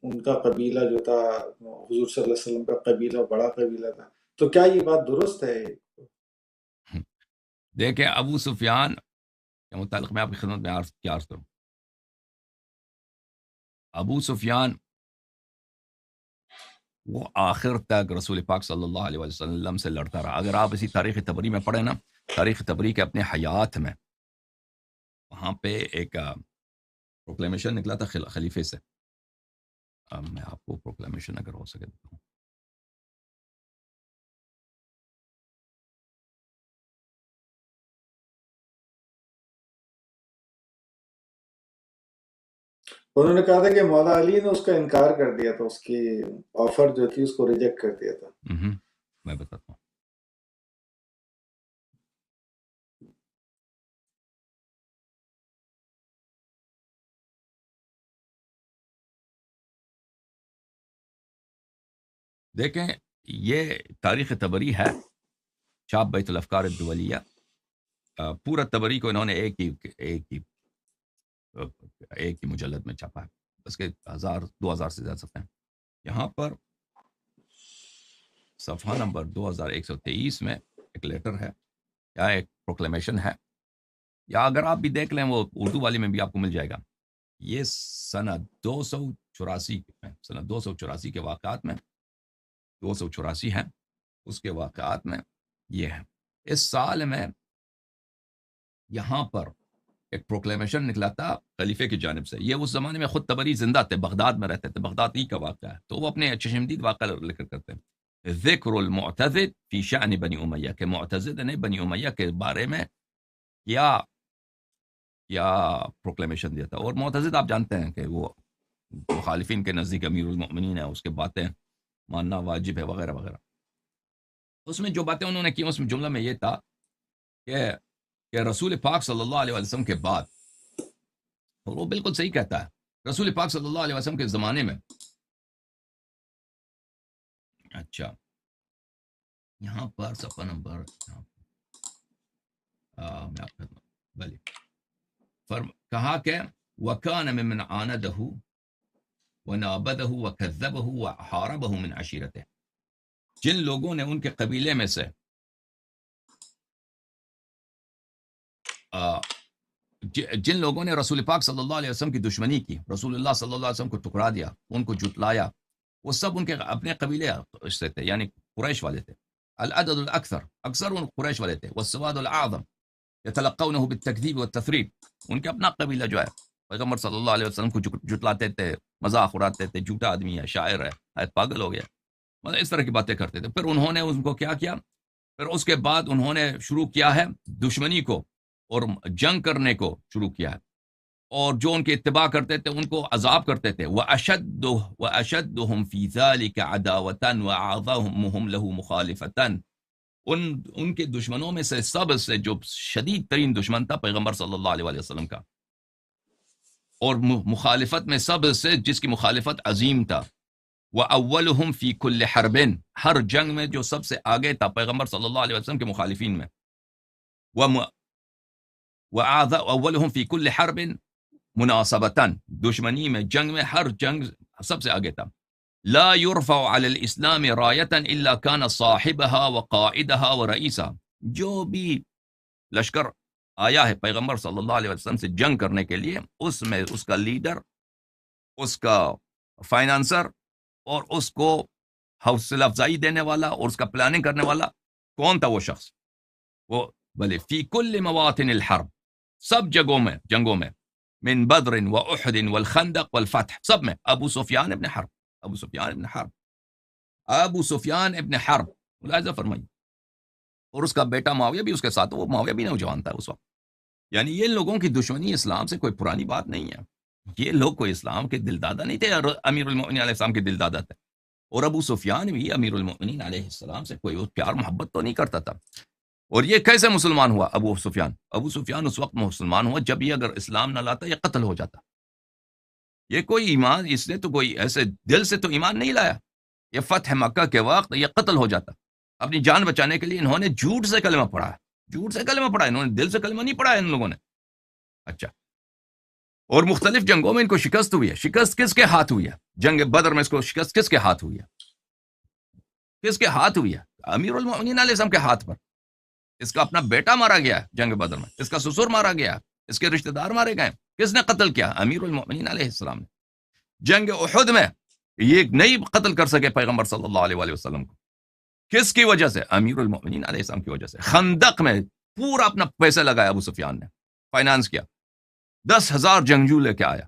ان کا قبیلہ جو تھا حضور صلی اللہ علیہ وسلم کا قبیلہ بڑا قبیلہ تھا. تو کیا یہ بات درست ہے؟ دیکھیں ابو سفیان کے متعلق میں آپ کی خدمت میں کیا عرض کروں. ابو سفیان وہ آخر تک رسول پاک صلی اللہ علیہ وسلم سے لڑتا رہا. اگر آپ اسی تاریخ تبری میں پڑھیں نا، تاریخ تبری کے اپنے حیات میں وہاں پہ ایک پروکلیمیشن نکلا تھا خلیفے سے. میں آپ کو پروکلیمیشن اگر ہو سکے دیتا ہوں. انہوں نے کہا تھا کہ مولا علی نے اس کا انکار کر دیا تھا، اس کی آفر جو تھی اس کو ریجیکٹ کر دیا تھا. میں بتاتا ہوں. دیکھیں یہ تاریخ تبری ہے، چھاپ بیت الافکار الدولیہ. پورا تبری کو انہوں نے ایک ہی مجلد میں چھاپا ہے، اس کے 2000 سے زیادہ صفحے ہیں. یہاں پر صفحہ نمبر 2123 میں ایک لیٹر ہے یا ایک پروکلیمیشن ہے، یا اگر آپ بھی دیکھ لیں وہ اردو والی میں بھی آپ کو مل جائے گا. یہ سنہ 284 کے واقعات میں 284 ہے، اس کے واقعات میں یہ ہے. اس سال میں یہاں پر ایک پروکلیمیشن نکلا تھا خلیفے کی جانب سے. یہ اس زمانے میں خود تبری زندہ تھے، بغداد میں رہتے تھے، بغداد ہی کا واقعہ ہے. تو وہ اپنے چشمدید واقعہ ذکر کرتے ہیں. ذکر المعتزد فی شأن بنی امیہ، کہ معتزد نے بنی امیہ کے بارے میں کیا پروکلیمیشن دیا تھا. اور معتزد آپ جانتے ہیں کہ وہ مخالفین کے نزدیک امیر المؤمنین ہے، اس کے باتیں ماننا واجب ہے وغیرہ وغیرہ. اس میں جو باتیں انہوں نے کی، اس میں جملہ میں یہ تھا کہ رسول پاک صلی اللہ علیہ وسلم کے بعد، اور وہ بالکل صحیح کہتا ہے، رسول پاک صلی اللہ علیہ وسلم کے زمانے میں، اچھا یہاں پر صفحہ نمبر میں آپ بلی کہا کہ وَكَانَ مِمَّنْ عَانَدَهُ وَنَابَذَهُ وَكَذَّبَهُ وَحَارَبَهُ مِنْ عَشِيرَتِهِ، جن لوگوں نے ان کے قبیلے میں سے جن لوگوں نے رسول پاک صلی اللہ علیہ وسلم کی دشمنی کی، رسول اللہ صلی اللہ علیہ وسلم کو ٹکرا دیا، ان کو جھٹلایا، وہ سب ان کے اپنے قبیلے سے تھے، یعنی قریش والے تھے. العدد الاکثر، اکثر ان قریش والے تھے. والسواد الاعظم یتلقونه بالتکذیب والتفریق، ان کے اپنا قبیلہ جو ہے پیغمبر صلی اللہ علیہ وسلم کو جھٹلاتے تھے، مذاق اڑاتے تھے، جھوٹا آدمی ہے، شاعر ہے، پاگل ہو گیا، مطلب اس طرح کی باتیں کرتے تھے. پھر انہوں نے ان کو کیا کیا، پھر اس کے بعد انہوں نے شروع کیا ہے دشمنی کو اور جنگ کرنے کو شروع کیا ہے، اور جو ان کے اتباع کرتے تھے ان کو عذاب کرتے تھے. وَأَشَدُّهُمْ فِي ذَلِكَ عَدَاوَةً وَأَعْظَمُهُمْ لَهُ مُخَالِفَةً، ان کے دشمنوں میں سے سب سے جو شدید ترین دشمن تھا پیغمبر صلی اللہ علیہ وسلم کا، اور مخالفت میں سب سے جس کی مخالفت عظیم تھا. وَأَوَّلُهُمْ فِي كُلِّ حَرْبٍ، ہر جنگ میں جو سب سے آگے تھا پیغمبر صلی اللہ علیہ وسلم کے مخالفین میں. وَأَوَّلُهُمْ فِي كُلِّ حَرْبٍ مناسبتاً، دشمنی میں، جنگ میں، ہر جنگ سب سے آگے تھا. لا يرفع على الاسلام راية الا كان صاحبها وقائدها ورئيسها، جو بھی لشکر آیا ہے پیغمبر صلی اللہ علیہ وسلم سے جنگ کرنے کے لیے، اس میں اس کا لیڈر، اس کا فائنانسر، اور اس کو حوصلہ افزائی دینے والا اور اس کا پلاننگ کرنے والا کون تھا؟ وہ شخص، وہ بلے فی کل مواطن الحرب، سب جنگوں میں، من بدر واحد والخندق والفتح، سب میں ابو سفیان ابن حرب، ابو سفیان ابن حرب ملاحظہ فرمائیے، اور اس کا بیٹا معاویہ بھی اس کے ساتھ، وہ معاویہ بھی نوجوان تھا اس وقت. یعنی یہ لوگوں کی دشمنی اسلام سے کوئی پرانی بات نہیں ہے، یہ لوگ کوئی اسلام کے دل دادا نہیں تھے. امیر المؤمنین علیہ السلام کے دل دادا تھے، اور ابو سفیان بھی امیر المؤمنین علیہ السلام سے کوئی پیار محبت تو نہیں کرتا تھا. اور یہ کیسے مسلمان ہوا ابو سفیان اس وقت مسلمان ہوا جب یہ اگر اسلام نہ لاتا یہ قتل ہو جاتا. یہ کوئی ایمان، اس نے تو کوئی ایسے دل سے تو ایمان نہیں لایا، یہ فتح مکہ کے وقت یہ قتل ہو جاتا. اپنی جان بچانے کے لیے انہوں نے جھوٹ سے کلمہ پڑھا ہے، جھوٹ سے کلمہ پڑھا، انہوں نے دل سے کلمہ نہیں پڑھا ان لوگوں نے. اچھا، اور مختلف جنگوں میں ان کو شکست ہوئی ہے. شکست کس کے ہاتھ ہوئی ہے؟ جنگ بدر میں اس کو شکست کس کے ہاتھ ہوئی ہے؟ کس کے ہاتھ ہوئی ہے؟ امیر المؤمنین علیہ السلام کے ہاتھ پر. اس کا اپنا بیٹا مارا گیا ہے جنگ بدر میں، اس کا سسر مارا گیا ہے، اس کے رشتہ دار مارے گئے. کس نے قتل کیا؟ امیر المؤمنین علیہ السلام نے. جنگ احد میں یہ نہیں قتل کر سکے پیغمبر صلی اللہ علیہ وآلہ وسلم کو. کس کی وجہ سے؟ امیر المؤمنین علیہ السلام کی وجہ سے. خندق میں پورا اپنا پیسہ لگایا ابو سفیان نے، فائنانس کیا. 10,000 جنگجو لے کے آیا،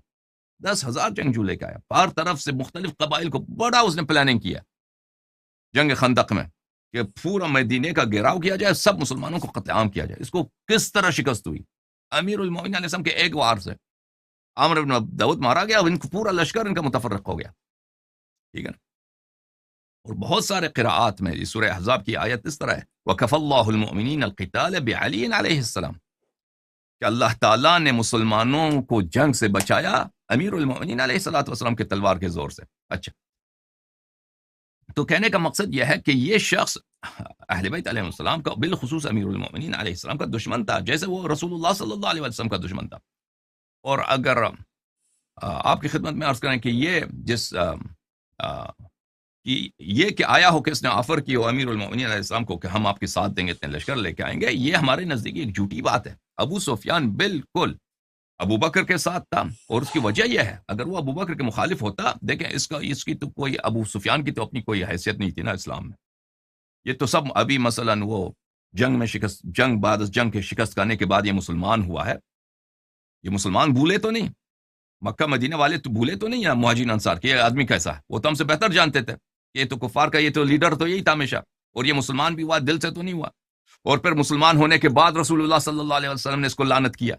10,000 جنگجو لے کے آیا. ہر طرف سے مختلف قبائل کو بڑا اس نے پلاننگ کیا جنگ خندق میں کہ پورا مدینے کا گھیراؤ کیا جائے، سب مسلمانوں کو قتل عام کیا جائے. اس کو کس طرح شکست ہوئی؟ امیر المؤمنین علیہ السلام کے ایک وار سے. عامر بن داؤد مارا گیا، ان کو پورا لشکر ان کا متفرق ہو گیا. ٹھیک ہے نا. اور بہت سارے قراءات میں یہ سورہ احزاب کی آیت اس طرح ہے، وَكَفَى اللَّهُ الْمُؤْمِنِينَ الْقِتَالَ بِعَلِيٍّ عَلَيْهِ السَّلَامِ، کہ اللہ تعالیٰ نے مسلمانوں کو جنگ سے بچایا امیر المؤمنین علیہ الصلوۃ والسلام کے تلوار کے زور سے. اچھا، تو کہنے کا مقصد یہ ہے کہ یہ شخص اہل بیت علیہ السلام کا، بالخصوص امیر المؤمنین علیہ السلام کا دشمن تھا، جیسے وہ رسول اللہ صلی اللہ علیہ وسلم کا دشمن تھا. اور اگر آپ کی خدمت میں عرض کریں کہ یہ کہ آیا ہو کہ اس نے آفر کی ہو امیر المؤمنین علیہ السلام کو کہ ہم آپ کے ساتھ دیں گے، اتنے لشکر لے کے آئیں گے، یہ ہمارے نزدیک ایک جھوٹی بات ہے. ابو سفیان بالکل ابو بکر کے ساتھ تھا، اور اس کی وجہ یہ ہے، اگر وہ ابو بکر کے مخالف ہوتا، دیکھیں اس کی تو کوئی، ابو سفیان کی تو اپنی کوئی حیثیت نہیں تھی نا اسلام میں. یہ تو سب ابھی مثلا وہ جنگ میں شکست، بعد اس جنگ کے شکست کھانے کے بعد یہ مسلمان ہوا ہے. یہ مسلمان بھولے تو نہیں، مکہ مدینہ والے تو بھولے تو نہیں، مہاجرین انصار کہ یہ آدمی کیسا ہے، وہ تو ہم سے بہتر جانتے تھے. یہ تو کفار کا، یہ تو لیڈر تو یہی تھا ہمیشہ، اور یہ مسلمان بھی ہوا، دل سے تو نہیں ہوا. اور پھر مسلمان ہونے کے بعد رسول اللہ صلی اللہ علیہ وسلم نے اس کو لعنت کیا.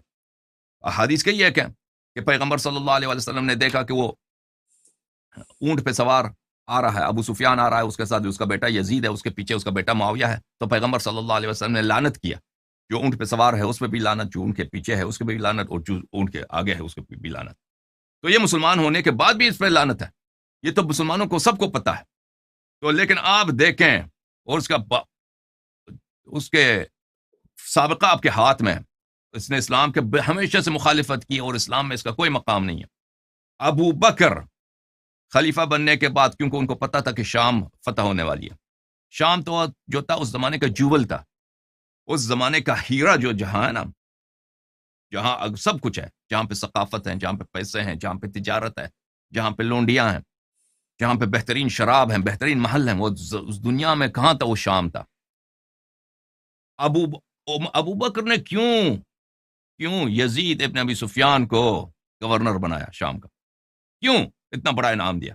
حدیث کہی ہے کہ پیغمبر صلی اللہ علیہ وسلم نے دیکھا کہ وہ اونٹ پہ سوار آ رہا ہے، ابو سفیان آ رہا ہے، اس کے ساتھ اس کا بیٹا یزید ہے، اس کے پیچھے اس کا بیٹا معاویہ ہے. تو پیغمبر صلی اللہ علیہ وسلم نے لعنت کیا، جو اونٹ پہ سوار ہے اس پہ بھی لعنت، جو اونٹ کے پیچھے ہے اس کے بھی لعنت، اور جو اونٹ کے آگے ہے اس کے بھی لعنت. تو یہ مسلمان ہونے کے بعد بھی اس پہ لعنت ہے. یہ تو مسلمانوں کو سب کو پتا ہے. تو لیکن آپ دیکھیں، اور اس کے سابقہ آپ کے ہاتھ میں، اس نے اسلام کے ہمیشہ سے مخالفت کی، اور اسلام میں اس کا کوئی مقام نہیں ہے. ابو بکر خلیفہ بننے کے بعد، کیونکہ ان کو پتا تھا کہ شام فتح ہونے والی ہے. شام تو جو تھا اس زمانے کا جوول تھا، اس زمانے کا ہیرا، جو جہاں ہے نا، جہاں سب کچھ ہے، جہاں پہ ثقافت ہے، جہاں پہ پیسے ہیں، جہاں پہ تجارت ہے، جہاں پہ لونڈیاں ہیں، جہاں پہ بہترین شراب ہیں، بہترین محل ہیں، وہ اس دنیا میں کہاں تھا؟ وہ شام تھا. ابو بکر نے کیوں یزید ابن ابی سفیان کو گورنر بنایا شام کا؟ کیوں اتنا بڑا انعام دیا؟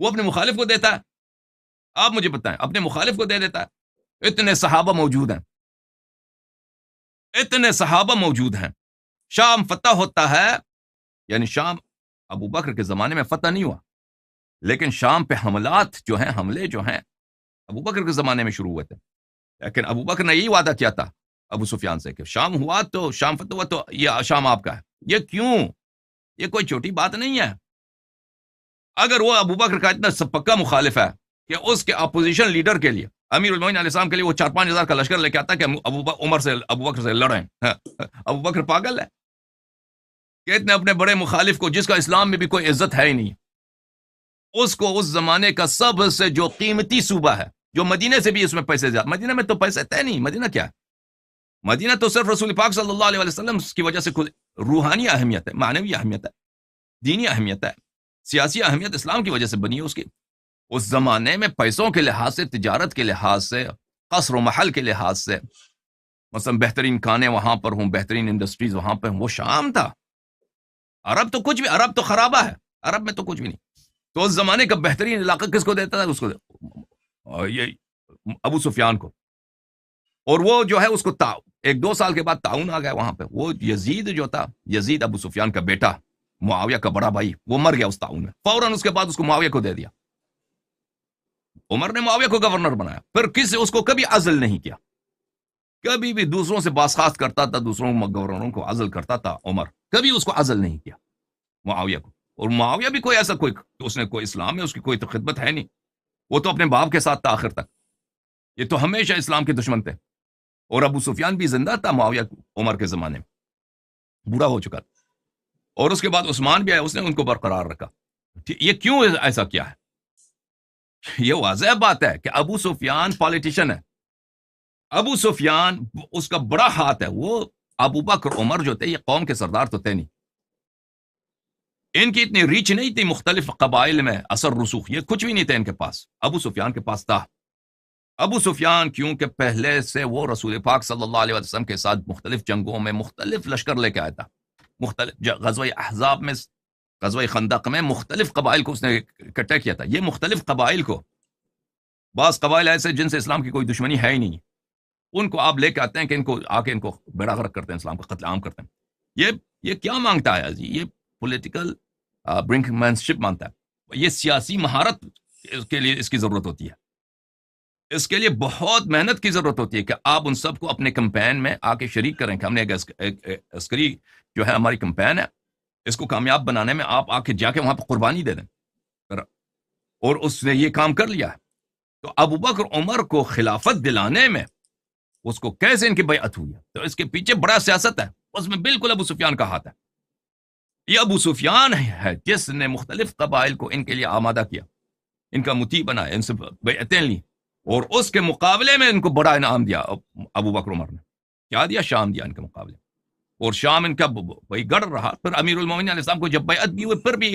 وہ اپنے مخالف کو دیتا ہے، آپ مجھے بتائیں، اپنے مخالف کو دے دیتا ہے. اتنے صحابہ موجود ہیں، شام فتح ہوتا ہے. یعنی شام ابو بکر کے زمانے میں فتح نہیں ہوا، لیکن شام پہ حملے جو ہیں ابو بکر کے زمانے میں شروع ہوئے تھے. لیکن ابو بکر نے یہی وعدہ کیا تھا ابو سفیان سے کہ شام ہوا تو شام فتح ہوا تو یہ شام آپ کا ہے. یہ کیوں؟ یہ کوئی چھوٹی بات نہیں ہے. اگر وہ ابو بکر کا اتنا پکا مخالف ہے کہ اس کے اپوزیشن لیڈر کے لیے، امیر المومنین علیہ السلام کے لیے، وہ 4-5 ہزار کا لشکر لے کے آتا کہ ابو بکر سے لڑیں. ابو بکر پاگل ہے کہ اتنے اپنے بڑے مخالف کو، جس کا اسلام میں بھی کوئی عزت ہے ہی نہیں، اس کو اس زمانے کا سب سے جو قیمتی صوبہ ہے، جو مدینے سے بھی اس میں پیسے زیادہ، مدینہ میں تو پیسے تھے نہیں. مدینہ کیا ہے؟ مدینہ تو صرف رسول پاک صلی اللہ علیہ وسلم کی وجہ سے روحانی اہمیت ہے، معنوی اہمیت ہے، دینی اہمیت ہے، سیاسی اہمیت اسلام کی وجہ سے بنی ہے اس کی. اس زمانے میں پیسوں کے لحاظ سے، تجارت کے لحاظ سے، قصر و محل کے لحاظ سے، مثلا بہترین کھانے وہاں پر ہوں، بہترین انڈسٹریز وہاں پہ ہوں، وہ شام تھا. عرب تو کچھ بھی، عرب تو خرابہ ہے، عرب میں تو کچھ بھی نہیں. تو اس زمانے کا بہترین علاقہ کس کو دیتا تھا؟ اس کو یہ ابو سفیان کو. اور وہ جو ہے اس کو 1-2 سال کے بعد تعاون آ گیا وہاں پہ. وہ یزید جو تھا، یزید ابو سفیان کا بیٹا، معاویہ کا بڑا بھائی، وہ مر گیا اس تعاون میں. فوراً اس کے بعد اس کو معاویہ کو دے دیا. عمر نے معاویہ کو گورنر بنایا. پھر اس کو کبھی عزل نہیں کیا، کبھی بھی دوسروں سے باسخاست کرتا تھا، دوسروں گورنروں کو عزل کرتا تھا. عمر کبھی اس کو عزل نہیں کیا، معاویہ کو. اور معاویہ بھی کوئی ایسا اس نے کوئی اسلام میں اس کی کوئی تو خدمت ہے نہیں، وہ تو اپنے باپ کے ساتھ تھا آخر تک. یہ تو ہمیشہ اسلام کے دشمن تھے. اور ابو سفیان بھی زندہ تھا معاویہ عمر کے زمانے میں، بوڑھا ہو چکا تھا، اور اس کے بعد عثمان بھی آیا، اس نے ان کو برقرار رکھا. یہ کیوں ایسا کیا ہے؟ یہ واضح بات ہے کہ ابو سفیان پالیٹیشن ہے. ابو سفیان اس کا بڑا ہاتھ ہے. وہ ابو بکر عمر جو تھے یہ قوم کے سردار تو تھے نہیں، ان کی اتنی ریچ نہیں تھی مختلف قبائل میں اثر رسوخ، یہ کچھ بھی نہیں تھا ان کے پاس. ابو سفیان کے پاس تھا. ابو سفیان کیونکہ پہلے سے وہ رسول پاک صلی اللہ علیہ وسلم کے ساتھ مختلف جنگوں میں مختلف لشکر لے کے آیا تھا، مختلف غزوہ احزاب میں، غزوہ خندق میں مختلف قبائل کو اس نے اکٹھا کیا تھا. یہ مختلف قبائل کو، بعض قبائل ایسے جن سے اسلام کی کوئی دشمنی ہے ہی نہیں، ان کو آپ لے کے آتے ہیں کہ ان کو آ کے ان کو بیڑا غرق کرتے ہیں، اسلام کا قتل عام کرتے ہیں. یہ کیا مانگتا ہے جی؟ یہ پولیٹیکل برنک مینشپ مانگتا ہے. یہ سیاسی مہارت کے لیے اس کی ضرورت ہوتی ہے، اس کے لیے بہت محنت کی ضرورت ہوتی ہے کہ آپ ان سب کو اپنے کمپین میں آ کے شریک کریں کہ ہم نے ایک عسکری جو ہے ہماری کمپین ہے، اس کو کامیاب بنانے میں آپ آ کے جا کے وہاں پہ قربانی دے دیں. اور اس نے یہ کام کر لیا ہے. تو ابو بکر عمر کو خلافت دلانے میں اس کو کیسے ان کی بیعت ہوئی ہے؟ تو اس کے پیچھے بڑا سیاست ہے، اس میں بالکل ابو سفیان کا ہاتھ ہے. یہ ابو سفیان ہے جس نے مختلف قبائل کو ان کے لیے آمادہ کیا، ان کا مطیع بنایا، ان سے بیعتیں لی، اور اس کے مقابلے میں ان کو بڑا انعام دیا. ابو بکر عمر نے کیا دیا؟ شام دیا ان کے مقابلے. اور شام ان کا وہی گڑھ رہا. پھر امیر المومنین علیہ السلام کو جب بیعت بھی ہوئی پھر بھی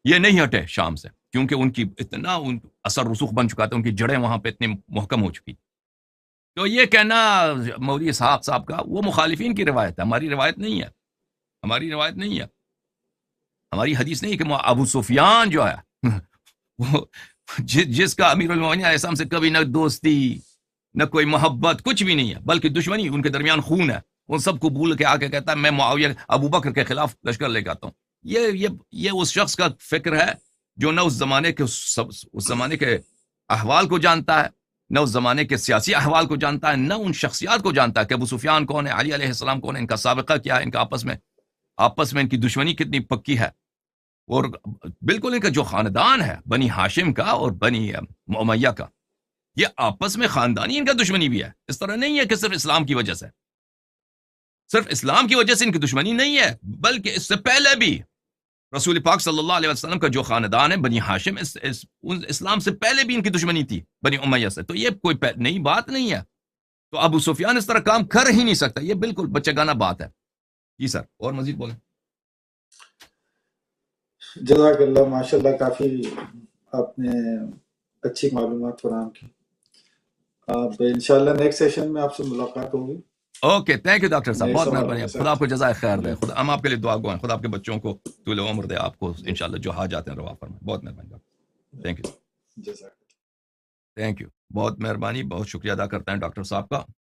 یہ نہیں ہٹے شام سے، کیونکہ ان کی اتنا اثر رسوخ بن چکا تھا، ان کی جڑیں وہاں پہ اتنی محکم ہو چکی. تو یہ کہنا مولوی اسحاق صاحب کا وہ مخالفین کی روایت ہے، ہماری روایت نہیں ہے. ہماری روایت نہیں ہے، ہماری حدیث نہیں کہ ابو سفیان جو ہے وہ جس کا امیر المومنین علیہ السلام سے کبھی نہ دوستی نہ کوئی محبت کچھ بھی نہیں ہے، بلکہ دشمنی، ان کے درمیان خون ہے، ان سب کو بھول کے آ کے کہتا ہے میں معاویہ ابو بکر کے خلاف لشکر لے کے آتا ہوں. یہ اس شخص کا فکر ہے جو نہ اس زمانے کے احوال کو جانتا ہے، نہ اس زمانے کے سیاسی احوال کو جانتا ہے، نہ ان شخصیات کو جانتا ہے کہ ابو سفیان کون ہے، علی علیہ السلام کون ہے، ان کا سابقہ کیا ہے، ان کا آپس میں ان کی دشمنی کتنی پکی ہے. اور بالکل ان کا جو خاندان ہے بنی ہاشم کا اور بنی امیہ کا، یہ آپس میں خاندانی ان کا دشمنی بھی ہے. اس طرح نہیں ہے کہ صرف اسلام کی وجہ سے، صرف اسلام کی وجہ سے ان کی دشمنی نہیں ہے، بلکہ اس سے پہلے بھی رسول پاک صلی اللہ علیہ وسلم کا جو خاندان ہے بنی ہاشم، اسلام سے پہلے بھی ان کی دشمنی تھی بنی امیہ سے. تو یہ کوئی نئی بات نہیں ہے. تو ابو سفیان اس طرح کام کر ہی نہیں سکتا، یہ بالکل بچگانہ بات ہے. جی سر، اور مزید بولیں. جزاک اللہ، ماشاء اللہ، کافی آپ نے اچھی معلومات فراہم کی. اب انشاءاللہ نیکسٹ سیشن میں آپ سے ملاقات ہوگی. اوکے، تھینک یو ڈاکٹر صاحب، نئے بہت سوال مہربانی. کے خدا آپ کو ساتھ. جزائے خیر دے. جی خدا ہم آپ کے لیے دعا گو ہیں، خدا آپ کے بچوں کو طول عمر دے، آپ کو جی انشاءاللہ جو حاجات ہیں روا فرمائے. بہت مہربانی ڈاکٹر، تھینک یو. جزاک اللہ. تھینک یو، بہت مہربانی. بہت شکریہ ادا کرتا ہے ڈاکٹر صاحب کا.